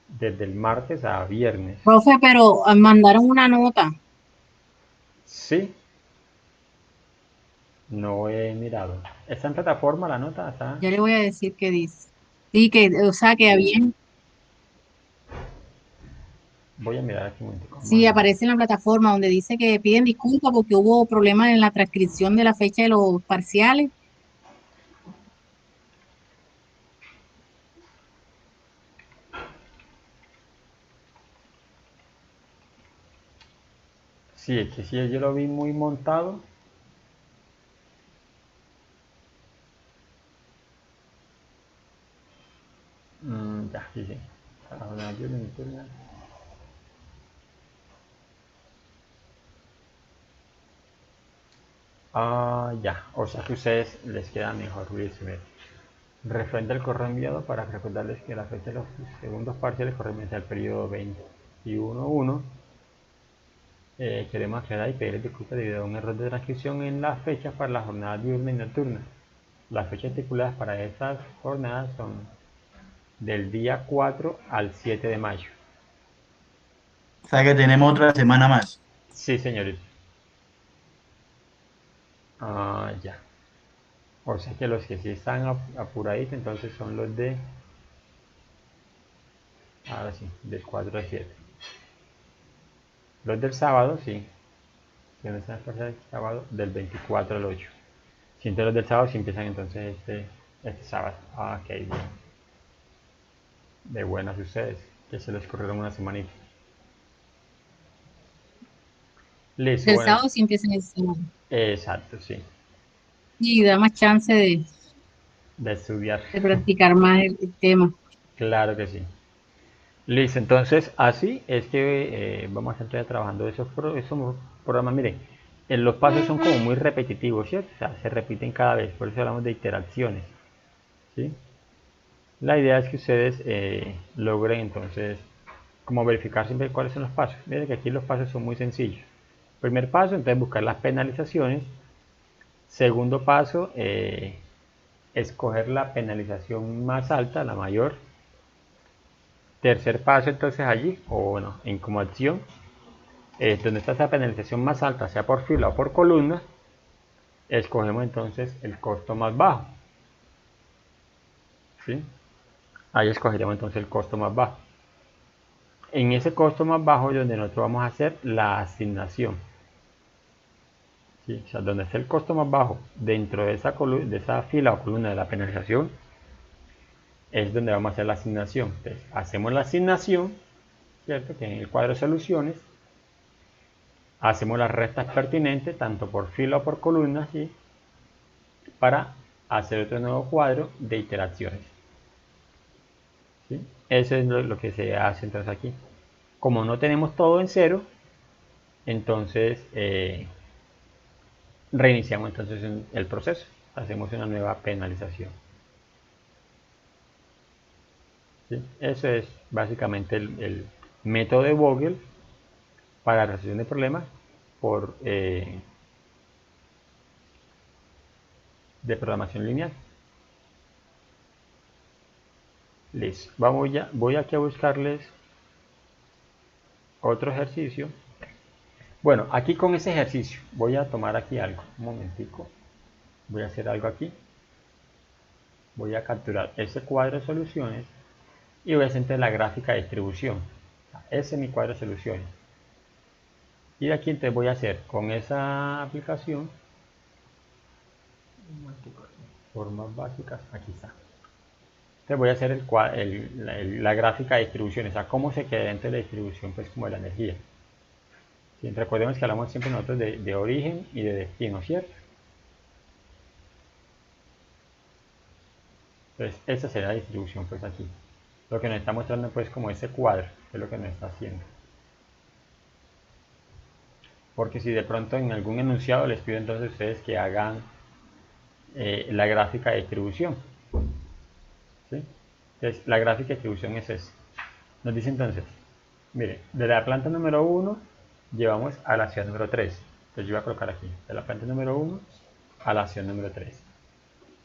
Desde el martes a viernes. Profe, pero mandaron una nota. Sí, no he mirado. ¿Está en plataforma la nota? ¿Está? Ya le voy a decir qué dice. Sí, que, o sea, que había, Voy a mirar aquí un momento. sí, aparece en la plataforma donde dice que piden disculpas porque hubo problemas en la transcripción de la fecha de los parciales. Sí, es que sí, yo lo vi muy montado. Ya, sí, sí. Ahora yo le meto ya. O sea que a ustedes les queda mejor, Luis. Referente al correo enviado para recordarles que la fecha de los segundos parciales corresponde al periodo 21.1. Queremos aclarar y pedir disculpas debido a un error de transcripción en las fechas para la jornada diurna y nocturna. Las fechas estipuladas para estas jornadas son del día 4 al 7 de mayo. O sea que tenemos otra semana más. Sí, señorita. Ya. O sea que los que sí están apuraditos entonces son los de Ahora sí, del 4 al 7. Los del sábado, sí. ¿Dónde están las clases del sábado? Del 24 al 8. Si entonces los del sábado sí empiezan entonces este sábado. Ah, ok, bien. De buenas ustedes, que se les corrieron una semanita. Listo, Del bueno. sábado sí empieza el sábado. Exacto, sí. Y da más chance De estudiar. de practicar más el tema. Claro que sí. Listo, entonces así es que vamos a estar trabajando esos programas. Miren, los pasos son como muy repetitivos, ¿cierto? O sea, se repiten cada vez, por eso hablamos de interacciones, ¿sí? La idea es que ustedes logren entonces como verificar siempre cuáles son los pasos. Miren que aquí los pasos son muy sencillos. Primer paso, entonces buscar las penalizaciones. Segundo paso, escoger la penalización más alta, la mayor. Tercer paso, entonces allí, o bueno, en como acción, donde está esa penalización más alta, sea por fila o por columna, escogemos entonces el costo más bajo. ¿Sí? Ahí escogeríamos entonces el costo más bajo. En ese costo más bajo es donde nosotros vamos a hacer la asignación. ¿Sí? O sea, donde está el costo más bajo dentro de esa fila o columna de la penalización, es donde vamos a hacer la asignación. Entonces, hacemos la asignación, ¿cierto? Que en el cuadro de soluciones, hacemos las restas pertinentes, tanto por fila o por columna, ¿sí? Para hacer otro nuevo cuadro de iteraciones. ¿Sí? Eso es lo que se hace entonces aquí. Como no tenemos todo en cero, entonces reiniciamos entonces el proceso. Hacemos una nueva penalización. ¿Sí? Eso es básicamente el método de Vogel para la resolución de problemas por, de programación lineal. Listo. Voy aquí a buscarles otro ejercicio. Bueno, aquí con ese ejercicio voy a tomar aquí algo. Un momentico. Voy a hacer algo aquí. Voy a capturar ese cuadro de soluciones y voy a hacer la gráfica de distribución. Ese es mi cuadro de soluciones. Y aquí entonces voy a hacer con esa aplicación formas básicas. Aquí está. Entonces voy a hacer la gráfica de distribución, o sea, cómo se queda dentro de la distribución, pues como de la energía. ¿Sí? Recordemos que hablamos siempre nosotros de origen y de destino, ¿cierto? Entonces esa será la distribución pues aquí. Lo que nos está mostrando pues como ese cuadro, que es lo que nos está haciendo. Porque si de pronto en algún enunciado les pido entonces a ustedes que hagan la gráfica de distribución. ¿Sí? Entonces la gráfica de distribución es esa. Nos dice entonces, mire, de la planta número 1 llevamos a la ciudad número 3. Entonces yo voy a colocar aquí, de la planta número 1 a la ciudad número 3.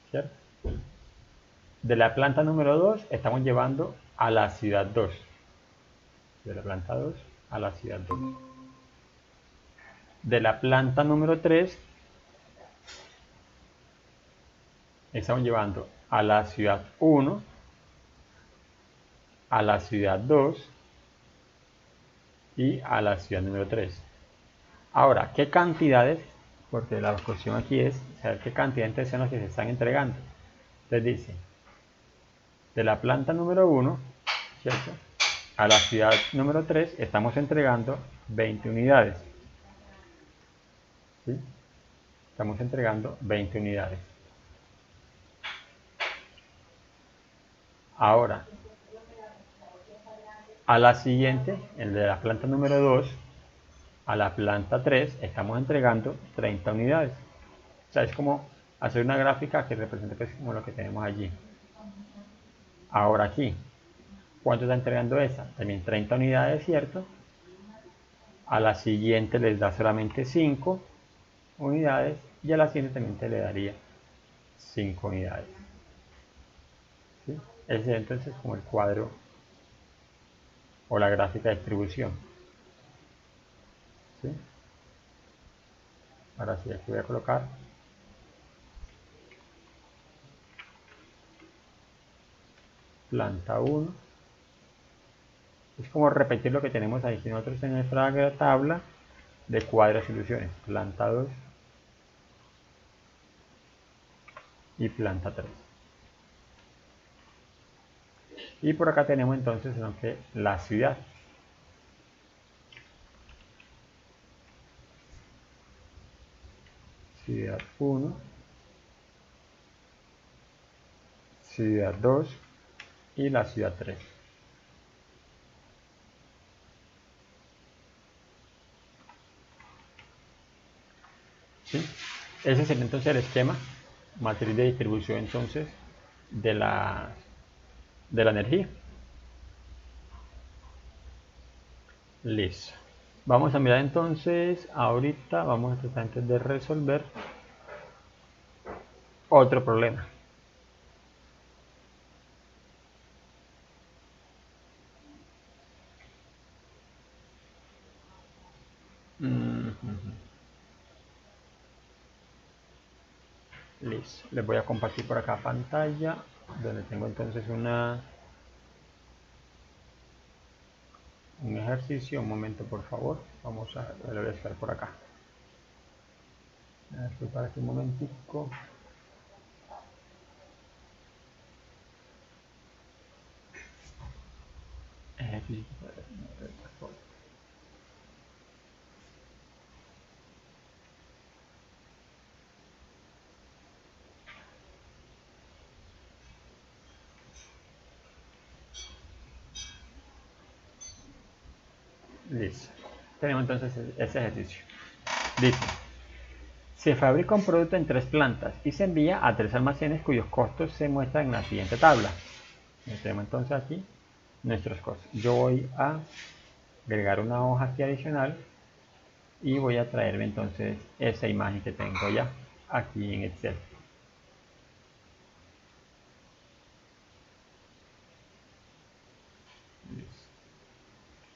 ¿Cierto? De la planta número 2 estamos llevando a la ciudad 2. De la planta 2 a la ciudad 2. De la planta número 3 estamos llevando a la ciudad 1, a la ciudad 2 y a la ciudad número 3. Ahora, ¿qué cantidades? Porque la cuestión aquí es saber qué cantidades son las que se están entregando. Entonces dice, de la planta número 1, ¿cierto? A la ciudad número 3 estamos entregando 20 unidades. ¿Sí? Estamos entregando 20 unidades. Ahora, a la siguiente, el de la planta número 2, a la planta 3 estamos entregando 30 unidades. O sea, es como hacer una gráfica que represente pues, como lo que tenemos allí. Ahora aquí, ¿cuánto está entregando esa? También 30 unidades, ¿cierto? A la siguiente les da solamente 5 unidades y a la siguiente también le daría 5 unidades. ¿Sí? Ese es entonces como el cuadro o la gráfica de distribución. ¿Sí? Ahora sí, aquí voy a colocar planta 1, Es como repetir lo que tenemos ahí. Si nosotros en nuestra tabla de cuadras soluciones, planta 2 y planta 3. Y por acá tenemos entonces lo que la ciudad. Ciudad 1, ciudad 2 y la ciudad 3. ¿Sí? Ese sería entonces el esquema, matriz de distribución entonces de la energía. Listo. Vamos a mirar entonces, ahorita vamos a tratar antes de resolver otro problema. Listo. Les voy a compartir por acá pantalla, donde tengo entonces un ejercicio. Un momento, por favor. Vamos a volver a estar por acá. Estoy para aquí un momentico. Ejercicio. Listo. Tenemos entonces ese ejercicio. Dice: se fabrica un producto en 3 plantas y se envía a 3 almacenes cuyos costos se muestran en la siguiente tabla. Tenemos entonces aquí nuestros costos. Yo voy a agregar una hoja aquí adicional y voy a traerme entonces esa imagen que tengo ya aquí en Excel.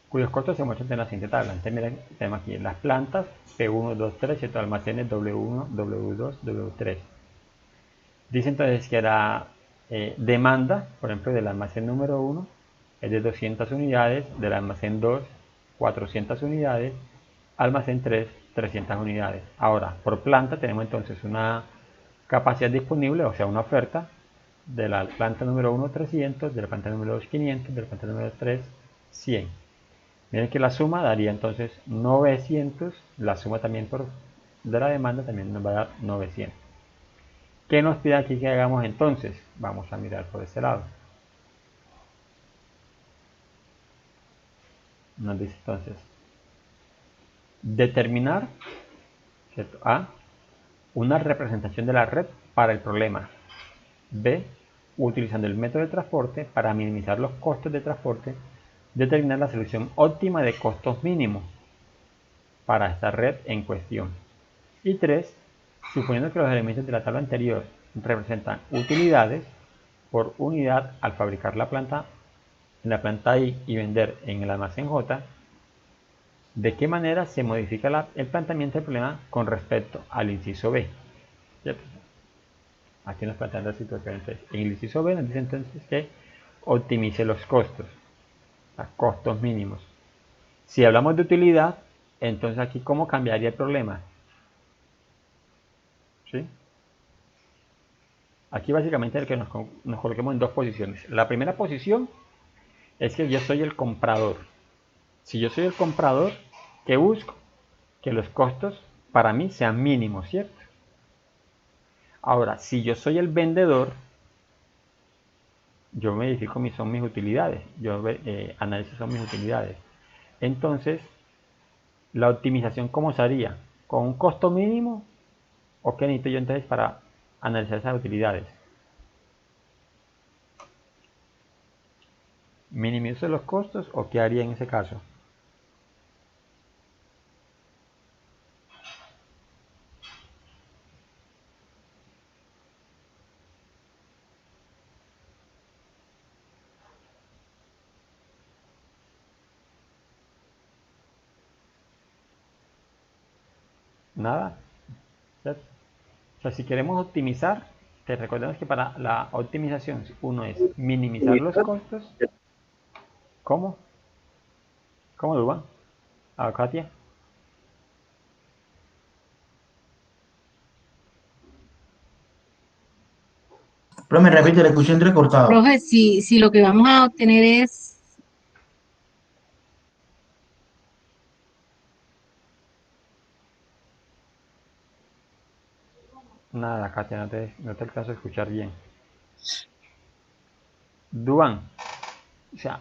Cuyos costos se muestran en la siguiente tabla. Entonces miren, tenemos aquí las plantas P1, 2, 3 y estos almacenes W1, W2, W3. Dice entonces que la demanda, por ejemplo, del almacén número 1 es de 200 unidades, del almacén 2, 400 unidades, almacén 3, 300 unidades. Ahora, por planta tenemos entonces una capacidad disponible, o sea, una oferta de la planta número 1, 300, de la planta número 2, 500, de la planta número 3, 100. Miren que la suma daría entonces 900, la suma también de la demanda también nos va a dar 900. ¿Qué nos pide aquí que hagamos entonces? Vamos a mirar por este lado. Nos dice entonces, determinar, ¿cierto? A, una representación de la red para el problema. B, utilizando el método de transporte para minimizar los costos de transporte, determinar la solución óptima de costos mínimos para esta red en cuestión. Y 3, suponiendo que los elementos de la tabla anterior representan utilidades por unidad al fabricar la planta en la planta I y vender en el almacén J, ¿de qué manera se modifica el planteamiento del problema con respecto al inciso B? ¿Cierto? Aquí nos plantean la situación. Entonces, en el inciso B nos dice entonces que optimice los costos, los costos mínimos. Si hablamos de utilidad, entonces aquí ¿cómo cambiaría el problema? ¿Sí? Aquí básicamente el que nos coloquemos en dos posiciones. La primera posición es que yo soy el comprador. Si yo soy el comprador, ¿qué busco? Que los costos para mí sean mínimos, ¿cierto? Ahora, si yo soy el vendedor, yo verifico son mis utilidades. Yo analizo son mis utilidades. Entonces, la optimización, ¿cómo se haría? ¿Con un costo mínimo? ¿O qué necesito yo entonces para analizar esas utilidades? ¿Minimizo los costos o qué haría en ese caso? Nada. ¿Cierto? O sea, si queremos optimizar, te recordemos que para la optimización uno es minimizar los costos. ¿Cómo? ¿Cómo, Dubán? ¿A Katia? Pero me repite, le escuché entrecortado. Profe, si lo que vamos a obtener es, Nada, Katia, no te alcanzo a escuchar bien. Dubán, o sea,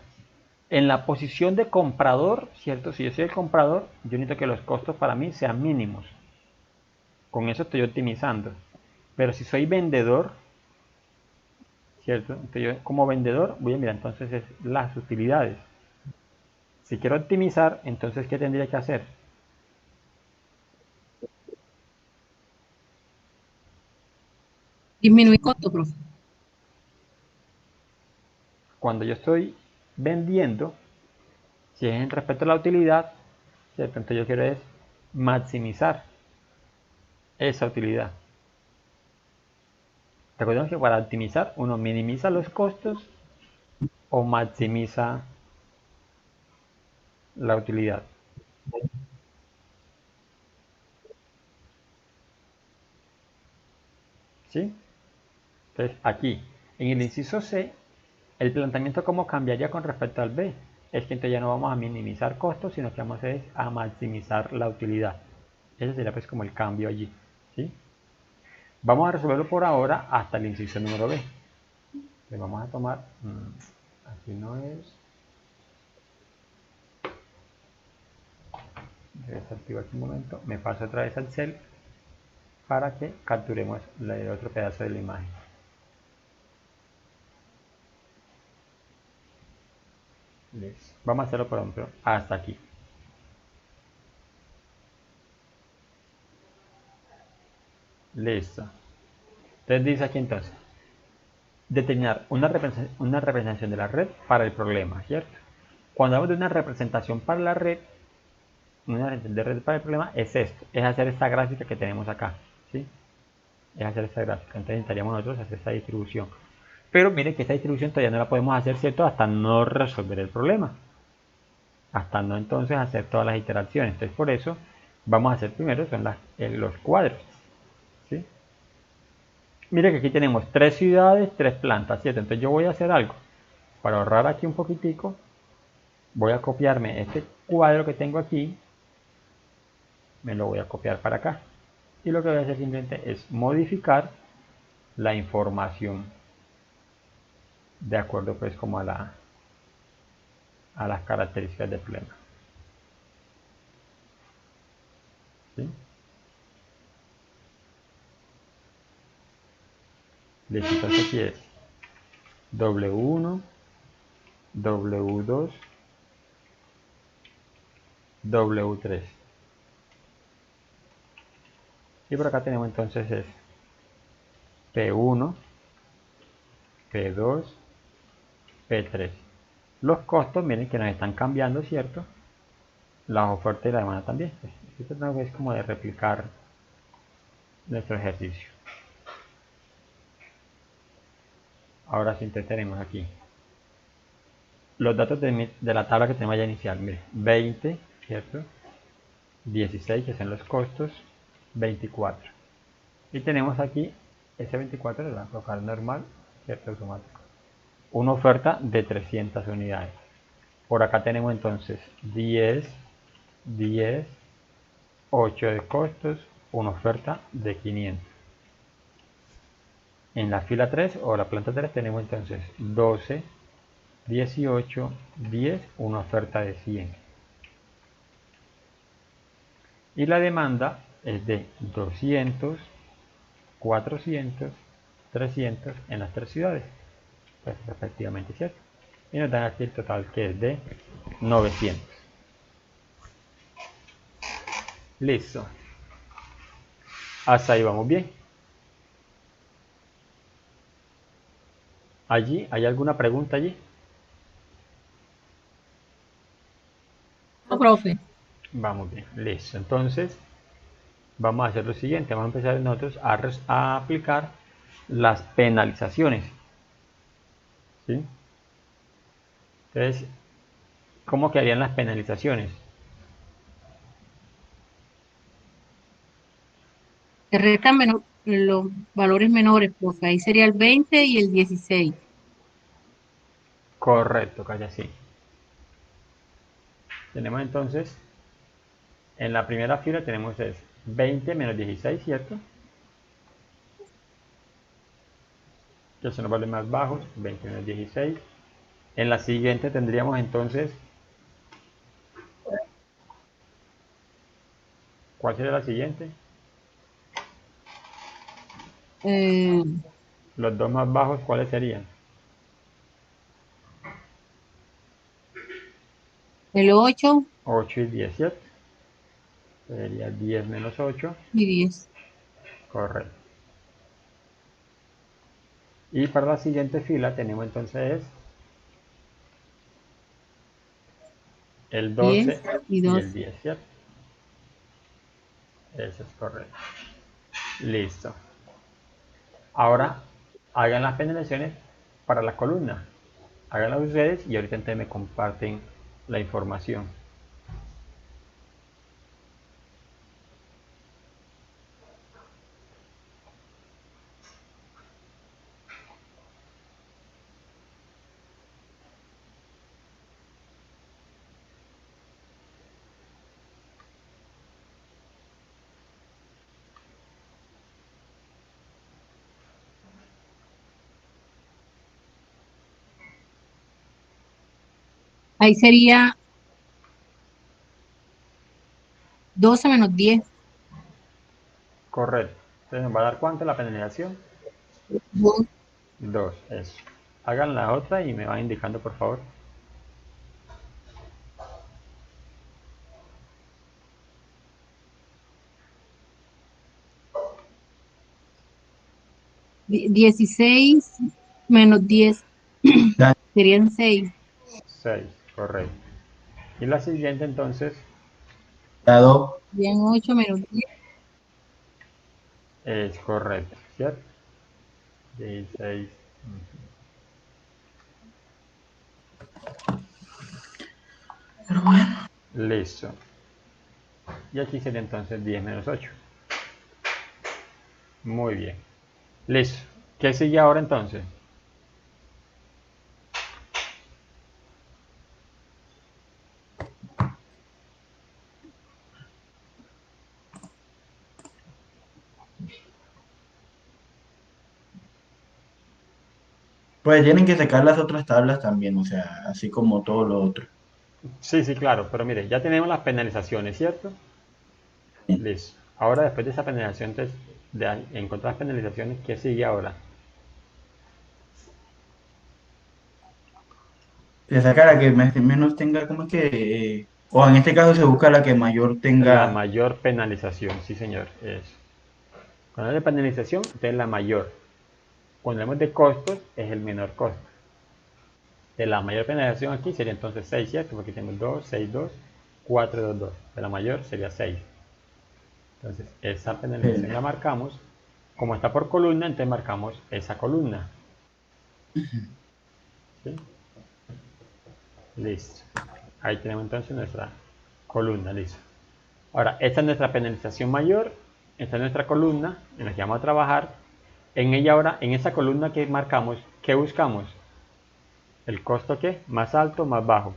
en la posición de comprador, ¿cierto? Si yo soy el comprador, yo necesito que los costos para mí sean mínimos. Con eso estoy optimizando. Pero si soy vendedor, ¿cierto? Entonces yo como vendedor voy a mirar entonces es las utilidades. Si quiero optimizar, entonces ¿qué tendría que hacer? disminuir costo, profe. Cuando yo estoy vendiendo, si es en respecto a la utilidad, ¿cierto? Entonces yo quiero es maximizar esa utilidad. Recordemos que para optimizar uno minimiza los costos o maximiza la utilidad. ¿Sí? Entonces aquí, en el inciso C, el planteamiento cómo cambiaría con respecto al B. Es que entonces ya no vamos a minimizar costos, sino que vamos a maximizar la utilidad. Ese sería pues como el cambio allí. ¿Sí? Vamos a resolverlo por ahora hasta el inciso número B. Le vamos a tomar, aquí no es, desactivo aquí un momento, me paso otra vez al cel para que capturemos el otro pedazo de la imagen. Listo. Vamos a hacerlo por ejemplo hasta aquí. Listo. Entonces dice aquí entonces, determinar una representación de la red para el problema, ¿cierto? Cuando hablamos de una representación para la red, una representación de red para el problema es esto, es hacer esta gráfica que tenemos acá, ¿sí? Es hacer esta gráfica, entonces necesitaríamos nosotros hacer esta distribución. Pero miren que esta distribución todavía no la podemos hacer, ¿cierto? Hasta no resolver el problema. Hasta no entonces hacer todas las iteraciones. Entonces por eso vamos a hacer primero son los cuadros, ¿sí? Mire que aquí tenemos 3 ciudades, 3 plantas, ¿cierto? Entonces yo voy a hacer algo. Para ahorrar aquí un poquitico, voy a copiarme este cuadro que tengo aquí, me lo voy a copiar para acá. Y lo que voy a hacer simplemente es modificar la información de acuerdo pues como a las características del problema. ¿Sí? Listo, entonces aquí es W1, W2, W3. Y por acá tenemos entonces es P1, P2, P3. Los costos, miren que nos están cambiando, ¿cierto? Las ofertas y la demanda también. Esto es como de replicar nuestro ejercicio. Ahora sí tenemos aquí los datos de la tabla que tenemos ya inicial. Mire, 20, ¿cierto? 16 que son los costos, 24. Y tenemos aquí ese 24 le va a colocar normal, ¿cierto? Automático. Una oferta de 300 unidades. Por acá tenemos entonces 10, 10, 8 de costos, una oferta de 500. En la fila 3 o la planta 3 tenemos entonces 12, 18, 10, una oferta de 100. Y la demanda es de 200, 400, 300 en las 3 ciudades. Pues respectivamente, ¿cierto? Y nos dan aquí el total que es de 900. Listo. Hasta ahí vamos bien. Allí, ¿hay alguna pregunta allí? No, profe. Vamos bien, listo. Entonces, vamos a hacer lo siguiente. Vamos a empezar nosotros a aplicar las penalizaciones. ¿Sí? Entonces, ¿cómo quedarían las penalizaciones? Se restan los valores menores, porque ahí sería el 20 y el 16. Correcto, casi así. Tenemos entonces, en la primera fila tenemos es 20 menos 16, ¿cierto? Que son los valores más bajos, 20 menos 16. En la siguiente tendríamos entonces, ¿cuál sería la siguiente? Eh, Los dos más bajos, ¿cuáles serían? el 8 8 y 10, ¿cierto? Sería 10 menos 8, y 10. correcto. Y para la siguiente fila tenemos entonces el 10 12 y y 2. el 10, ¿cierto? Eso es correcto. Listo. Ahora hagan las penalizaciones para la columna. Háganlas ustedes y ahorita entonces me comparten la información. Ahí sería 12 menos 10. Correcto. Entonces nos va a dar cuánto la penalización. 2. 2, eso. Hagan la otra y me van indicando por favor. 16 menos 10 Da- serían 6. 6, correcto. Y la siguiente entonces Da 2. Serían 8 menos 10. es correcto, ¿cierto? 16. Listo. Y aquí sería entonces 10 menos 8. Muy bien. Listo. ¿Qué sigue ahora entonces? Pues tienen que sacar las otras tablas también, o sea, así como todo lo otro. Sí, sí, claro, pero mire, ya tenemos las penalizaciones, ¿cierto? Listo. Ahora después de esa penalización, de encontrar las penalizaciones, ¿qué sigue ahora? Se saca la que menos tenga, como es que, o en este caso se busca la que mayor La tenga. mayor penalización, sí señor, eso. Cuando hablamos de penalización, entonces la mayor. Cuando hablamos de costos, es el menor costo. De la mayor penalización aquí sería entonces 6, ¿cierto? Porque tenemos 2, 6, 2, 4, 2, 2. De la mayor sería 6. Entonces, esa penalización la marcamos. Como está por columna, entonces marcamos esa columna. ¿Sí? Listo. Ahí tenemos entonces nuestra columna, listo. Ahora, esta es nuestra penalización mayor, esta es nuestra columna en la que vamos a trabajar. En ella ahora, en esa columna que marcamos, ¿qué buscamos? ¿El costo qué? Más alto, más bajo.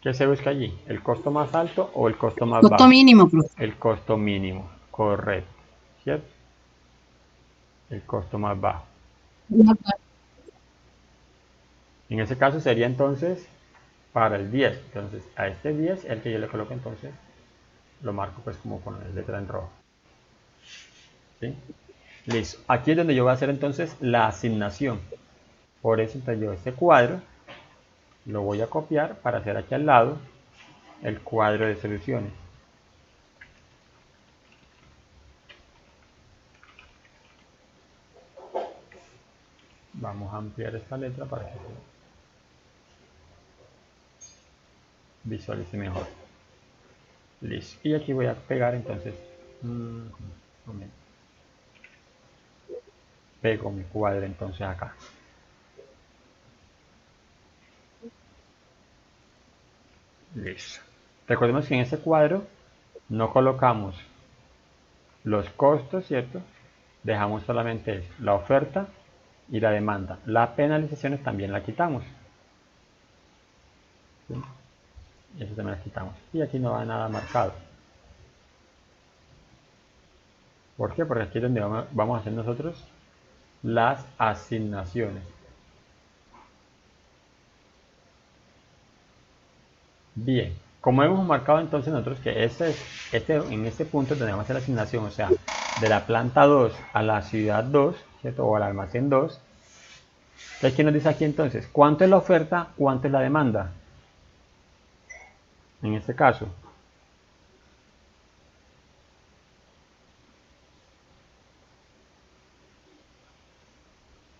¿Qué se busca allí? ¿El costo más alto o el costo más Costo bajo? mínimo, profe. El costo mínimo, correcto. ¿Cierto? El costo más bajo. En ese caso sería entonces para el 10. Entonces a este 10, el que yo le coloco entonces, lo marco pues como con la letra en rojo. ¿Sí? Listo. Aquí es donde yo voy a hacer entonces la asignación. Por eso entonces yo este cuadro lo voy a copiar para hacer aquí al lado el cuadro de soluciones. Vamos a ampliar esta letra para que se visualice mejor. Listo. Y aquí voy a pegar entonces. Un momento. Pego mi cuadro entonces acá. Listo. Recordemos que en este cuadro no colocamos los costos, ¿cierto? Dejamos solamente la oferta y la demanda. Las penalizaciones también la quitamos. ¿Sí? Eso también la quitamos. Y aquí no va nada marcado. ¿Por qué? Porque aquí es donde vamos a hacer nosotros las asignaciones. Bien, como hemos marcado entonces nosotros que en este punto tenemos que hacer la asignación, o sea, de la planta 2 a la ciudad 2, ¿cierto? O al almacén 2. Entonces, ¿qué nos dice aquí entonces? ¿Cuánto es la oferta? ¿Cuánto es la demanda? En este caso.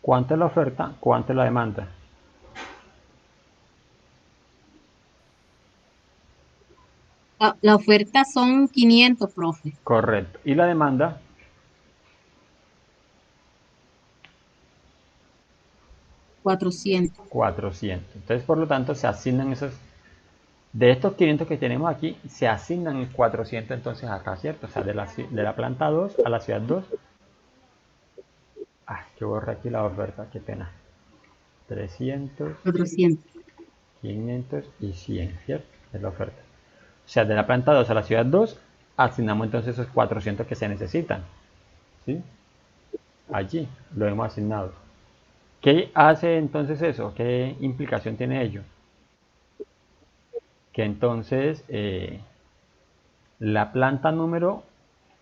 ¿Cuánto es la oferta? ¿Cuánto es la demanda? La oferta son 500, profe. Correcto. ¿Y la demanda? 400. 400. Entonces, por lo tanto, se asignan esos. De estos 500 que tenemos aquí, se asignan 400 entonces acá, ¿cierto? O sea, de la planta 2 a la ciudad 2. Ah, que borré aquí la oferta, qué pena. 300, 400. 500 y 100, ¿cierto? Es la oferta. O sea, de la planta 2 a la ciudad 2, asignamos entonces esos 400 que se necesitan. ¿Sí? Allí lo hemos asignado. ¿Qué hace entonces eso? ¿Qué implicación tiene ello? Que entonces la planta número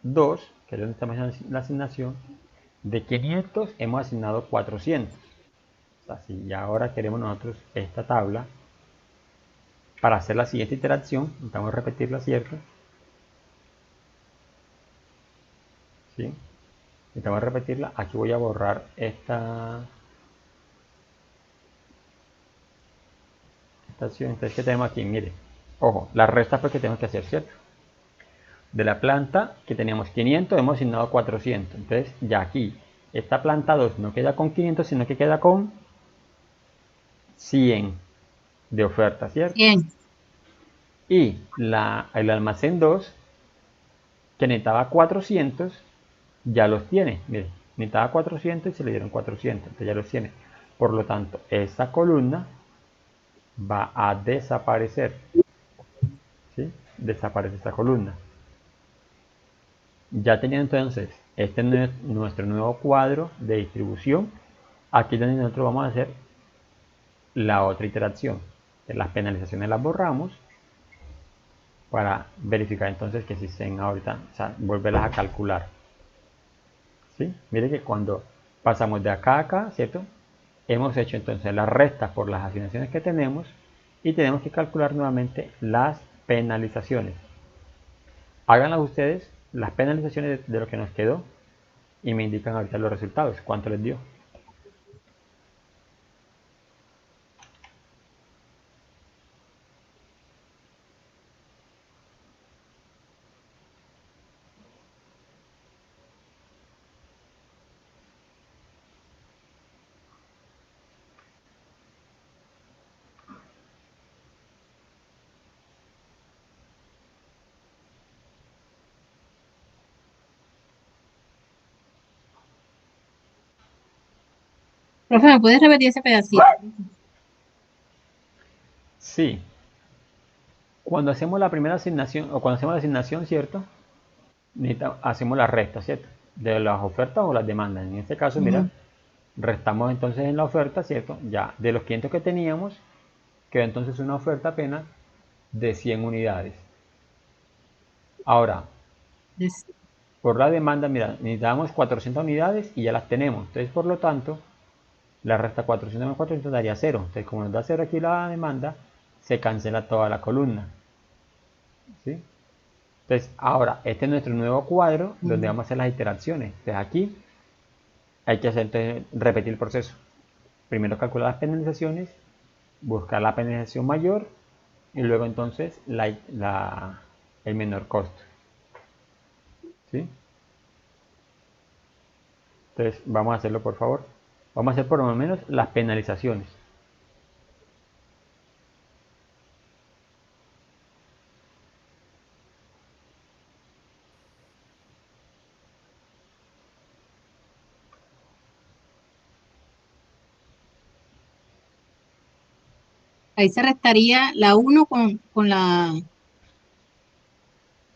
2, que es donde estamos en la asignación, de 500 hemos asignado 400. O sea, si ya ahora queremos nosotros esta tabla para hacer la siguiente interacción, vamos a repetirla, ¿cierto? ¿Sí? Vamos a repetirla. Aquí voy a borrar esta acción. Entonces, ¿qué tenemos aquí? Mire, ojo, la resta pues que tenemos que hacer, ¿cierto? De la planta que teníamos 500 hemos asignado 400. Entonces, ya aquí, esta planta 2 no queda con 500, sino que queda con 100 de oferta, ¿cierto? 100. Y el almacén 2, que necesitaba 400, ya los tiene. Mire, necesitaba 400 y se le dieron 400, entonces ya los tiene. Por lo tanto, esta columna va a desaparecer. ¿Sí? Desaparece esta columna. Ya teniendo entonces este es nuestro nuevo cuadro de distribución, aquí es donde nosotros vamos a hacer la otra iteración. Las penalizaciones las borramos para verificar entonces que si estén ahorita, o sea, volverlas a calcular. ¿Sí? Mire que cuando pasamos de acá a acá, ¿cierto? Hemos hecho entonces la resta por las asignaciones que tenemos y tenemos que calcular nuevamente las penalizaciones. Háganlas ustedes, las penalizaciones de lo que nos quedó, y me indican ahorita los resultados, cuánto les dio. Profe, ¿me puedes repetir ese pedacito? Sí, cuando hacemos la primera asignación, o cuando hacemos la asignación, ¿cierto? Hacemos la resta, ¿cierto? De las ofertas o las demandas. En este caso, mira, restamos entonces en la oferta, ¿cierto? Ya de los 500 que teníamos, quedó entonces una oferta apenas de 100 unidades. Ahora, por la demanda, mira, necesitábamos 400 unidades y ya las tenemos. Entonces, por lo tanto, la resta 400 menos 400 daría 0. Entonces, como nos da 0 aquí la demanda, se cancela toda la columna. ¿Sí? Entonces, ahora, este es nuestro nuevo cuadro donde vamos a hacer las iteraciones. Entonces, aquí hay que hacer, entonces, repetir el proceso. Primero calcular las penalizaciones, buscar la penalización mayor y luego entonces la el menor costo. ¿Sí? Entonces vamos a hacerlo, por favor. Vamos a hacer por lo menos las penalizaciones. Ahí se restaría la 1 con la...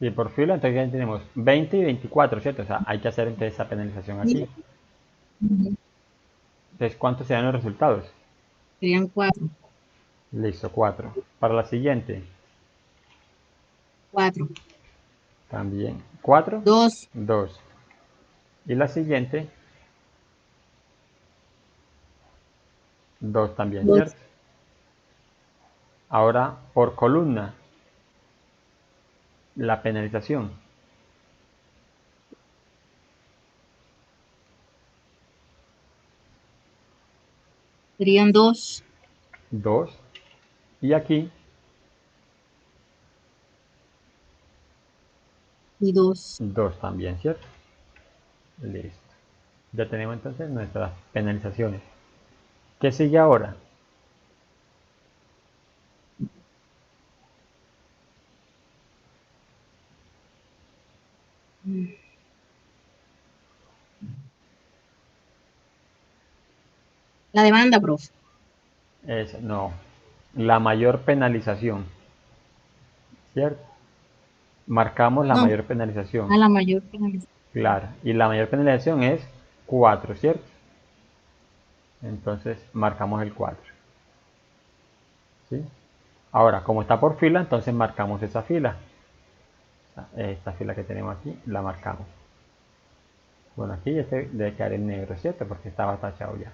Y por fila, entonces ya tenemos 20 y 24, ¿cierto? O sea, hay que hacer entonces esa penalización aquí. Entonces, ¿cuántos serán los resultados? Serían 4. Listo, 4. Para la siguiente, 4. también 4, 2. 2. Y la siguiente, 2 también, 2. ¿cierto? Ahora, por columna, la penalización. Serían 2. 2. Y aquí, Y 2. 2 también, ¿cierto? Listo. Ya tenemos entonces nuestras penalizaciones. ¿Qué sigue ahora? La demanda, profe. No, la mayor penalización, ¿cierto? Marcamos la No, mayor penalización, a la mayor penalización. claro. Y la mayor penalización es 4, ¿cierto? Entonces marcamos el 4. ¿Sí? Ahora, como está por fila, entonces marcamos esa fila. Esta fila que tenemos aquí, la marcamos. Bueno, aquí este debe quedar en negro, ¿cierto? Porque estaba tachado ya.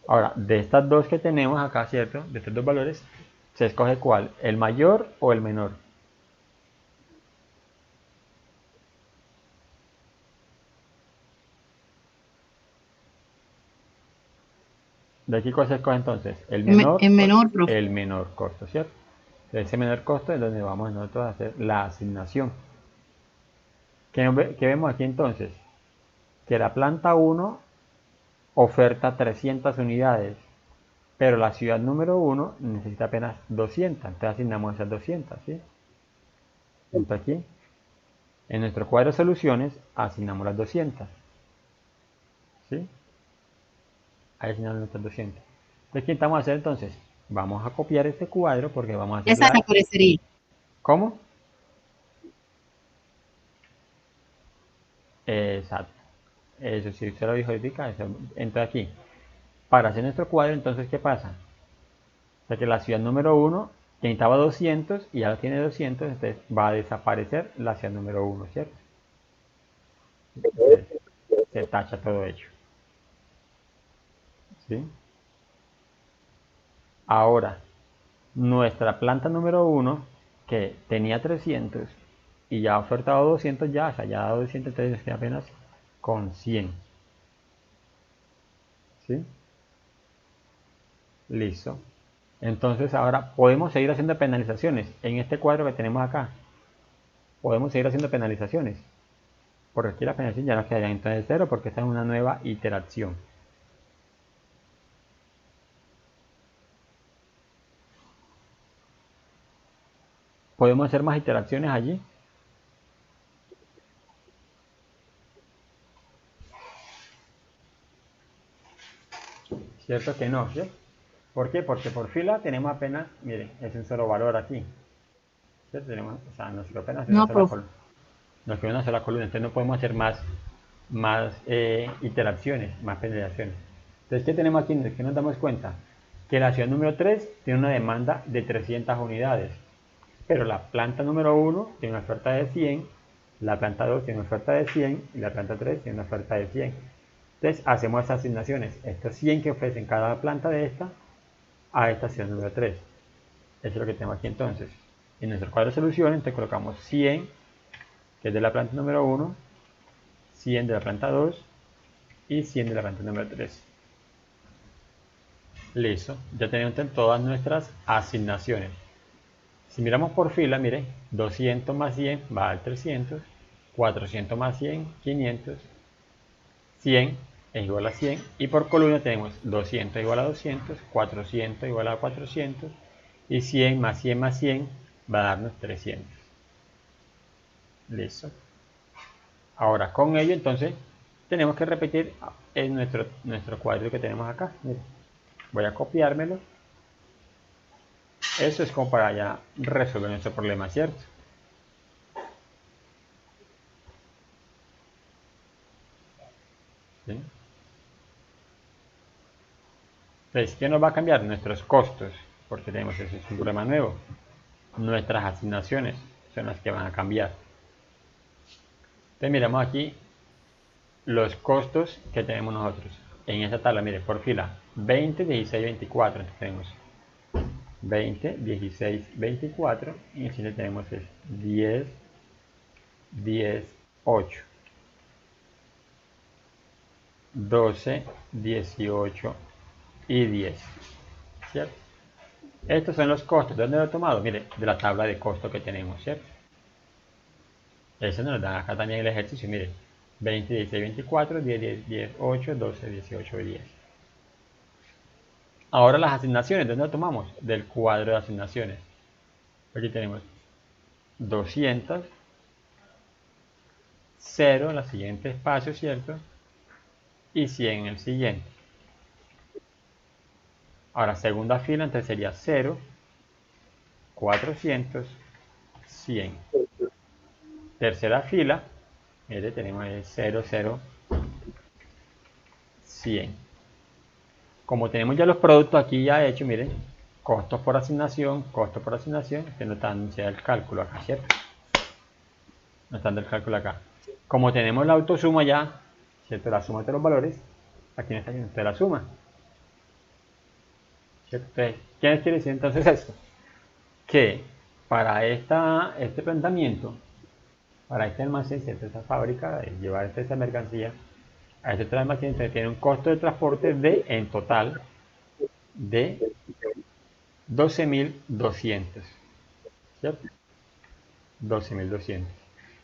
Ahora, de estas dos que tenemos acá, ¿cierto? De estos dos valores, se escoge cuál, el mayor o el menor. ¿De aquí cuál se escoge entonces? ¿El menor En o menor, profe. el menor costo, ¿cierto? De ese menor costo es donde vamos nosotros a hacer la asignación. ¿Qué vemos aquí entonces? Que la planta 1 oferta 300 unidades, pero la ciudad número 1 necesita apenas 200, entonces asignamos esas 200, ¿sí? Entonces aquí, en nuestro cuadro de soluciones, asignamos las 200, ¿sí? Ahí asignamos nuestras 200. Entonces, ¿qué vamos a hacer entonces? Vamos a copiar este cuadro porque vamos a hacer Esa la... desaparecería. ¿Cómo? Exacto. Eso sí, usted lo dijo ahorita, eso entra aquí. Para hacer nuestro cuadro, entonces, ¿qué pasa? O sea que la ciudad número 1 necesitaba 200 y ya tiene 200, entonces va a desaparecer la ciudad número 1, ¿cierto? Entonces, se tacha todo ello. ¿Sí? Ahora, nuestra planta número 1, que tenía 300 y ya ha ofertado 200 ya, o sea, ya ha dado 200, entonces queda apenas con 100. ¿Sí? Listo. Entonces ahora podemos seguir haciendo penalizaciones. En este cuadro que tenemos acá, podemos seguir haciendo penalizaciones. Porque aquí la penalización ya no quedaría entonces cero porque esta es una nueva iteración. ¿Podemos hacer más iteraciones allí? Cierto que no, ¿cierto? ¿Por qué? Porque por fila tenemos apenas, miren, es un solo valor aquí. ¿Cierto? Tenemos, o sea, nos quedó apenas una No, sola profe. columna. Nos quedó una sola columna, entonces no podemos hacer más iteraciones, más penalizaciones. Entonces, ¿qué tenemos aquí? ¿Qué nos damos cuenta? Que la ciudad número 3 tiene una demanda de 300 unidades, pero la planta número 1 tiene una oferta de 100, la planta 2 tiene una oferta de 100 y la planta 3 tiene una oferta de 100. Entonces, hacemos esas asignaciones, estos 100 que ofrecen cada planta de esta a esta ciudad número 3. Eso es lo que tenemos aquí entonces. En nuestro cuadro de soluciones, entonces colocamos 100, que es de la planta número 1, 100 de la planta 2 y 100 de la planta número 3. Listo, ya tenemos todas nuestras asignaciones. Si miramos por fila, mire, 200 más 100 va al 300, 400 más 100, 500, 100 es igual a 100, y por columna tenemos 200 igual a 200, 400 igual a 400, y 100 más 100 más 100 va a darnos 300. Listo. Ahora con ello entonces tenemos que repetir en nuestro cuadro que tenemos acá. Mire, voy a copiármelo. Eso es como para ya resolver nuestro problema, ¿cierto? ¿Sí? Entonces, ¿qué nos va a cambiar? Nuestros costos, porque tenemos ese es un problema nuevo. Nuestras asignaciones son las que van a cambiar. Entonces miramos aquí los costos que tenemos nosotros. En esta tabla, mire, por fila, 20, 16, 24. Entonces tenemos 20, 16, 24. Y en el siguiente tenemos es 10, 10, 8. 12, 18 y 10. ¿Cierto? Estos son los costos. ¿De dónde lo he tomado? Mire, de la tabla de costo que tenemos, ¿cierto? Eso nos da acá también el ejercicio, mire. 20, 16, 24, 10, 10, 10, 8, 12, 18 y 10. Ahora las asignaciones, ¿de dónde lo tomamos? Del cuadro de asignaciones. Aquí tenemos 200, 0 en el siguiente espacio, ¿cierto? Y 100 en el siguiente. Ahora, segunda fila, entonces sería 0, 400, 100. Tercera fila, mire, tenemos el 0, 0, 100. Como tenemos ya los productos aquí ya hechos, miren, costos por asignación, que nos están dando el cálculo acá, ¿cierto? Nos están dando el cálculo acá. Como tenemos la autosuma ya, ¿cierto? La suma de los valores, aquí nos está dando la suma. ¿Cierto? Entonces, ¿qué quiere decir entonces esto? Que para este planteamiento, para este almacén, ¿cierto? Esta fábrica, de llevar esta mercancía, a este almacén tiene un costo de transporte de, en total, de 12.200, ¿cierto? 12.200.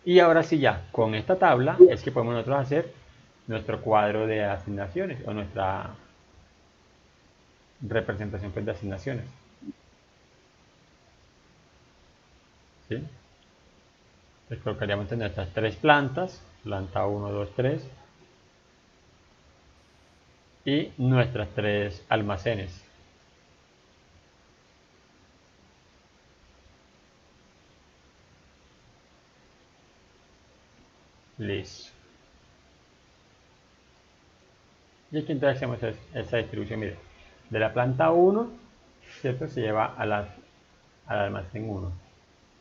Y ahora sí ya, con esta tabla es que podemos nosotros hacer nuestro cuadro de asignaciones o nuestra representación pues, de asignaciones. ¿Sí? Entonces colocaríamos en nuestras tres plantas, planta 1, 2, 3, y nuestras tres almacenes. Listo. Y aquí entonces hacemos esa distribución, mire, de la planta 1, ¿cierto? Se lleva al almacén 1.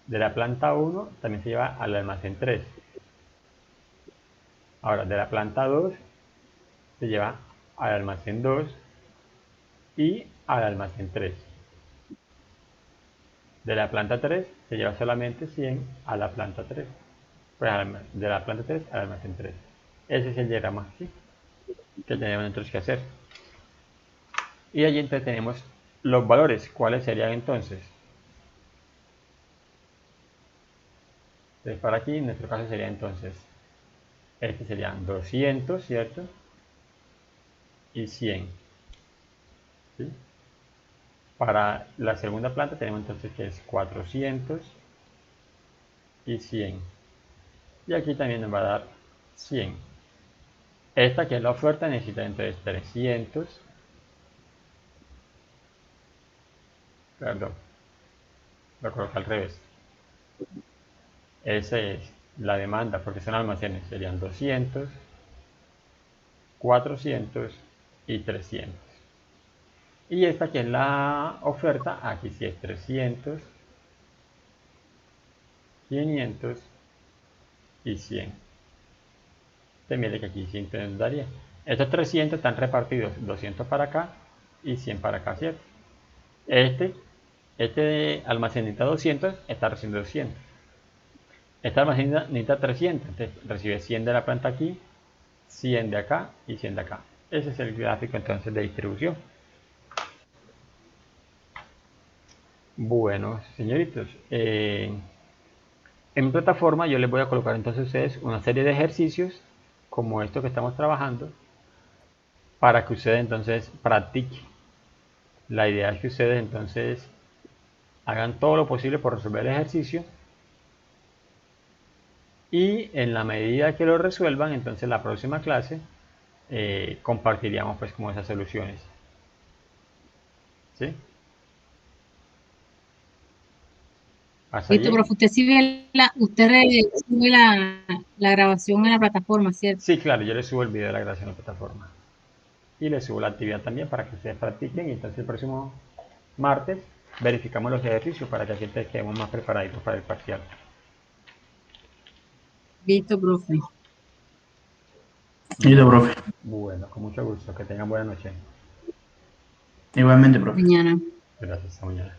De la planta 1 también se lleva al almacén 3. Ahora, de la planta 2 se lleva al almacén 2 y al almacén 3. De la planta 3 se lleva solamente 100 a la planta 3. Pues de la planta 3 al almacén 3. Ese es el diagrama ¿sí? que tenemos nosotros que hacer. Y allí entonces tenemos los valores. ¿Cuáles serían entonces? Entonces para aquí, en nuestro caso sería entonces, este serían 200, ¿cierto? Y 100. ¿Sí? Para la segunda planta tenemos entonces que es 400 y 100. Y aquí también nos va a dar 100. Esta que es la oferta necesita entonces 300. Perdón, lo coloco al revés. Esa es la demanda porque son almacenes. Serían 200, 400 y 300. Y esta que es la oferta, aquí sí es 300, 500 y 100. Entonces mire que aquí siempre nos daría. Estos 300 están repartidos 200 para acá y 100 para acá, ¿cierto? Este almacén necesita 200, está recibiendo 200. Este almacén necesita 300, entonces recibe 100 de la planta aquí, 100 de acá y 100 de acá. Ese es el gráfico entonces de distribución. Bueno, señoritos, en mi plataforma yo les voy a colocar entonces a ustedes una serie de ejercicios como esto que estamos trabajando para que ustedes entonces practiquen. La idea es que ustedes entonces hagan todo lo posible por resolver el ejercicio y en la medida que lo resuelvan, entonces la próxima clase compartiríamos pues como esas soluciones. ¿Sí? ¿Hasta Listo, allí? profe, usted sube la grabación en la plataforma, ¿cierto? Sí, claro, yo les subo el video de la grabación a la plataforma. Y les subo la actividad también para que ustedes practiquen y entonces el próximo martes verificamos los ejercicios para que aquí te quedemos más preparaditos para el parcial. Listo, profe. Listo, profe. Bueno, con mucho gusto. Que tengan buena noche. Igualmente, profe. Mañana. Gracias. Hasta mañana.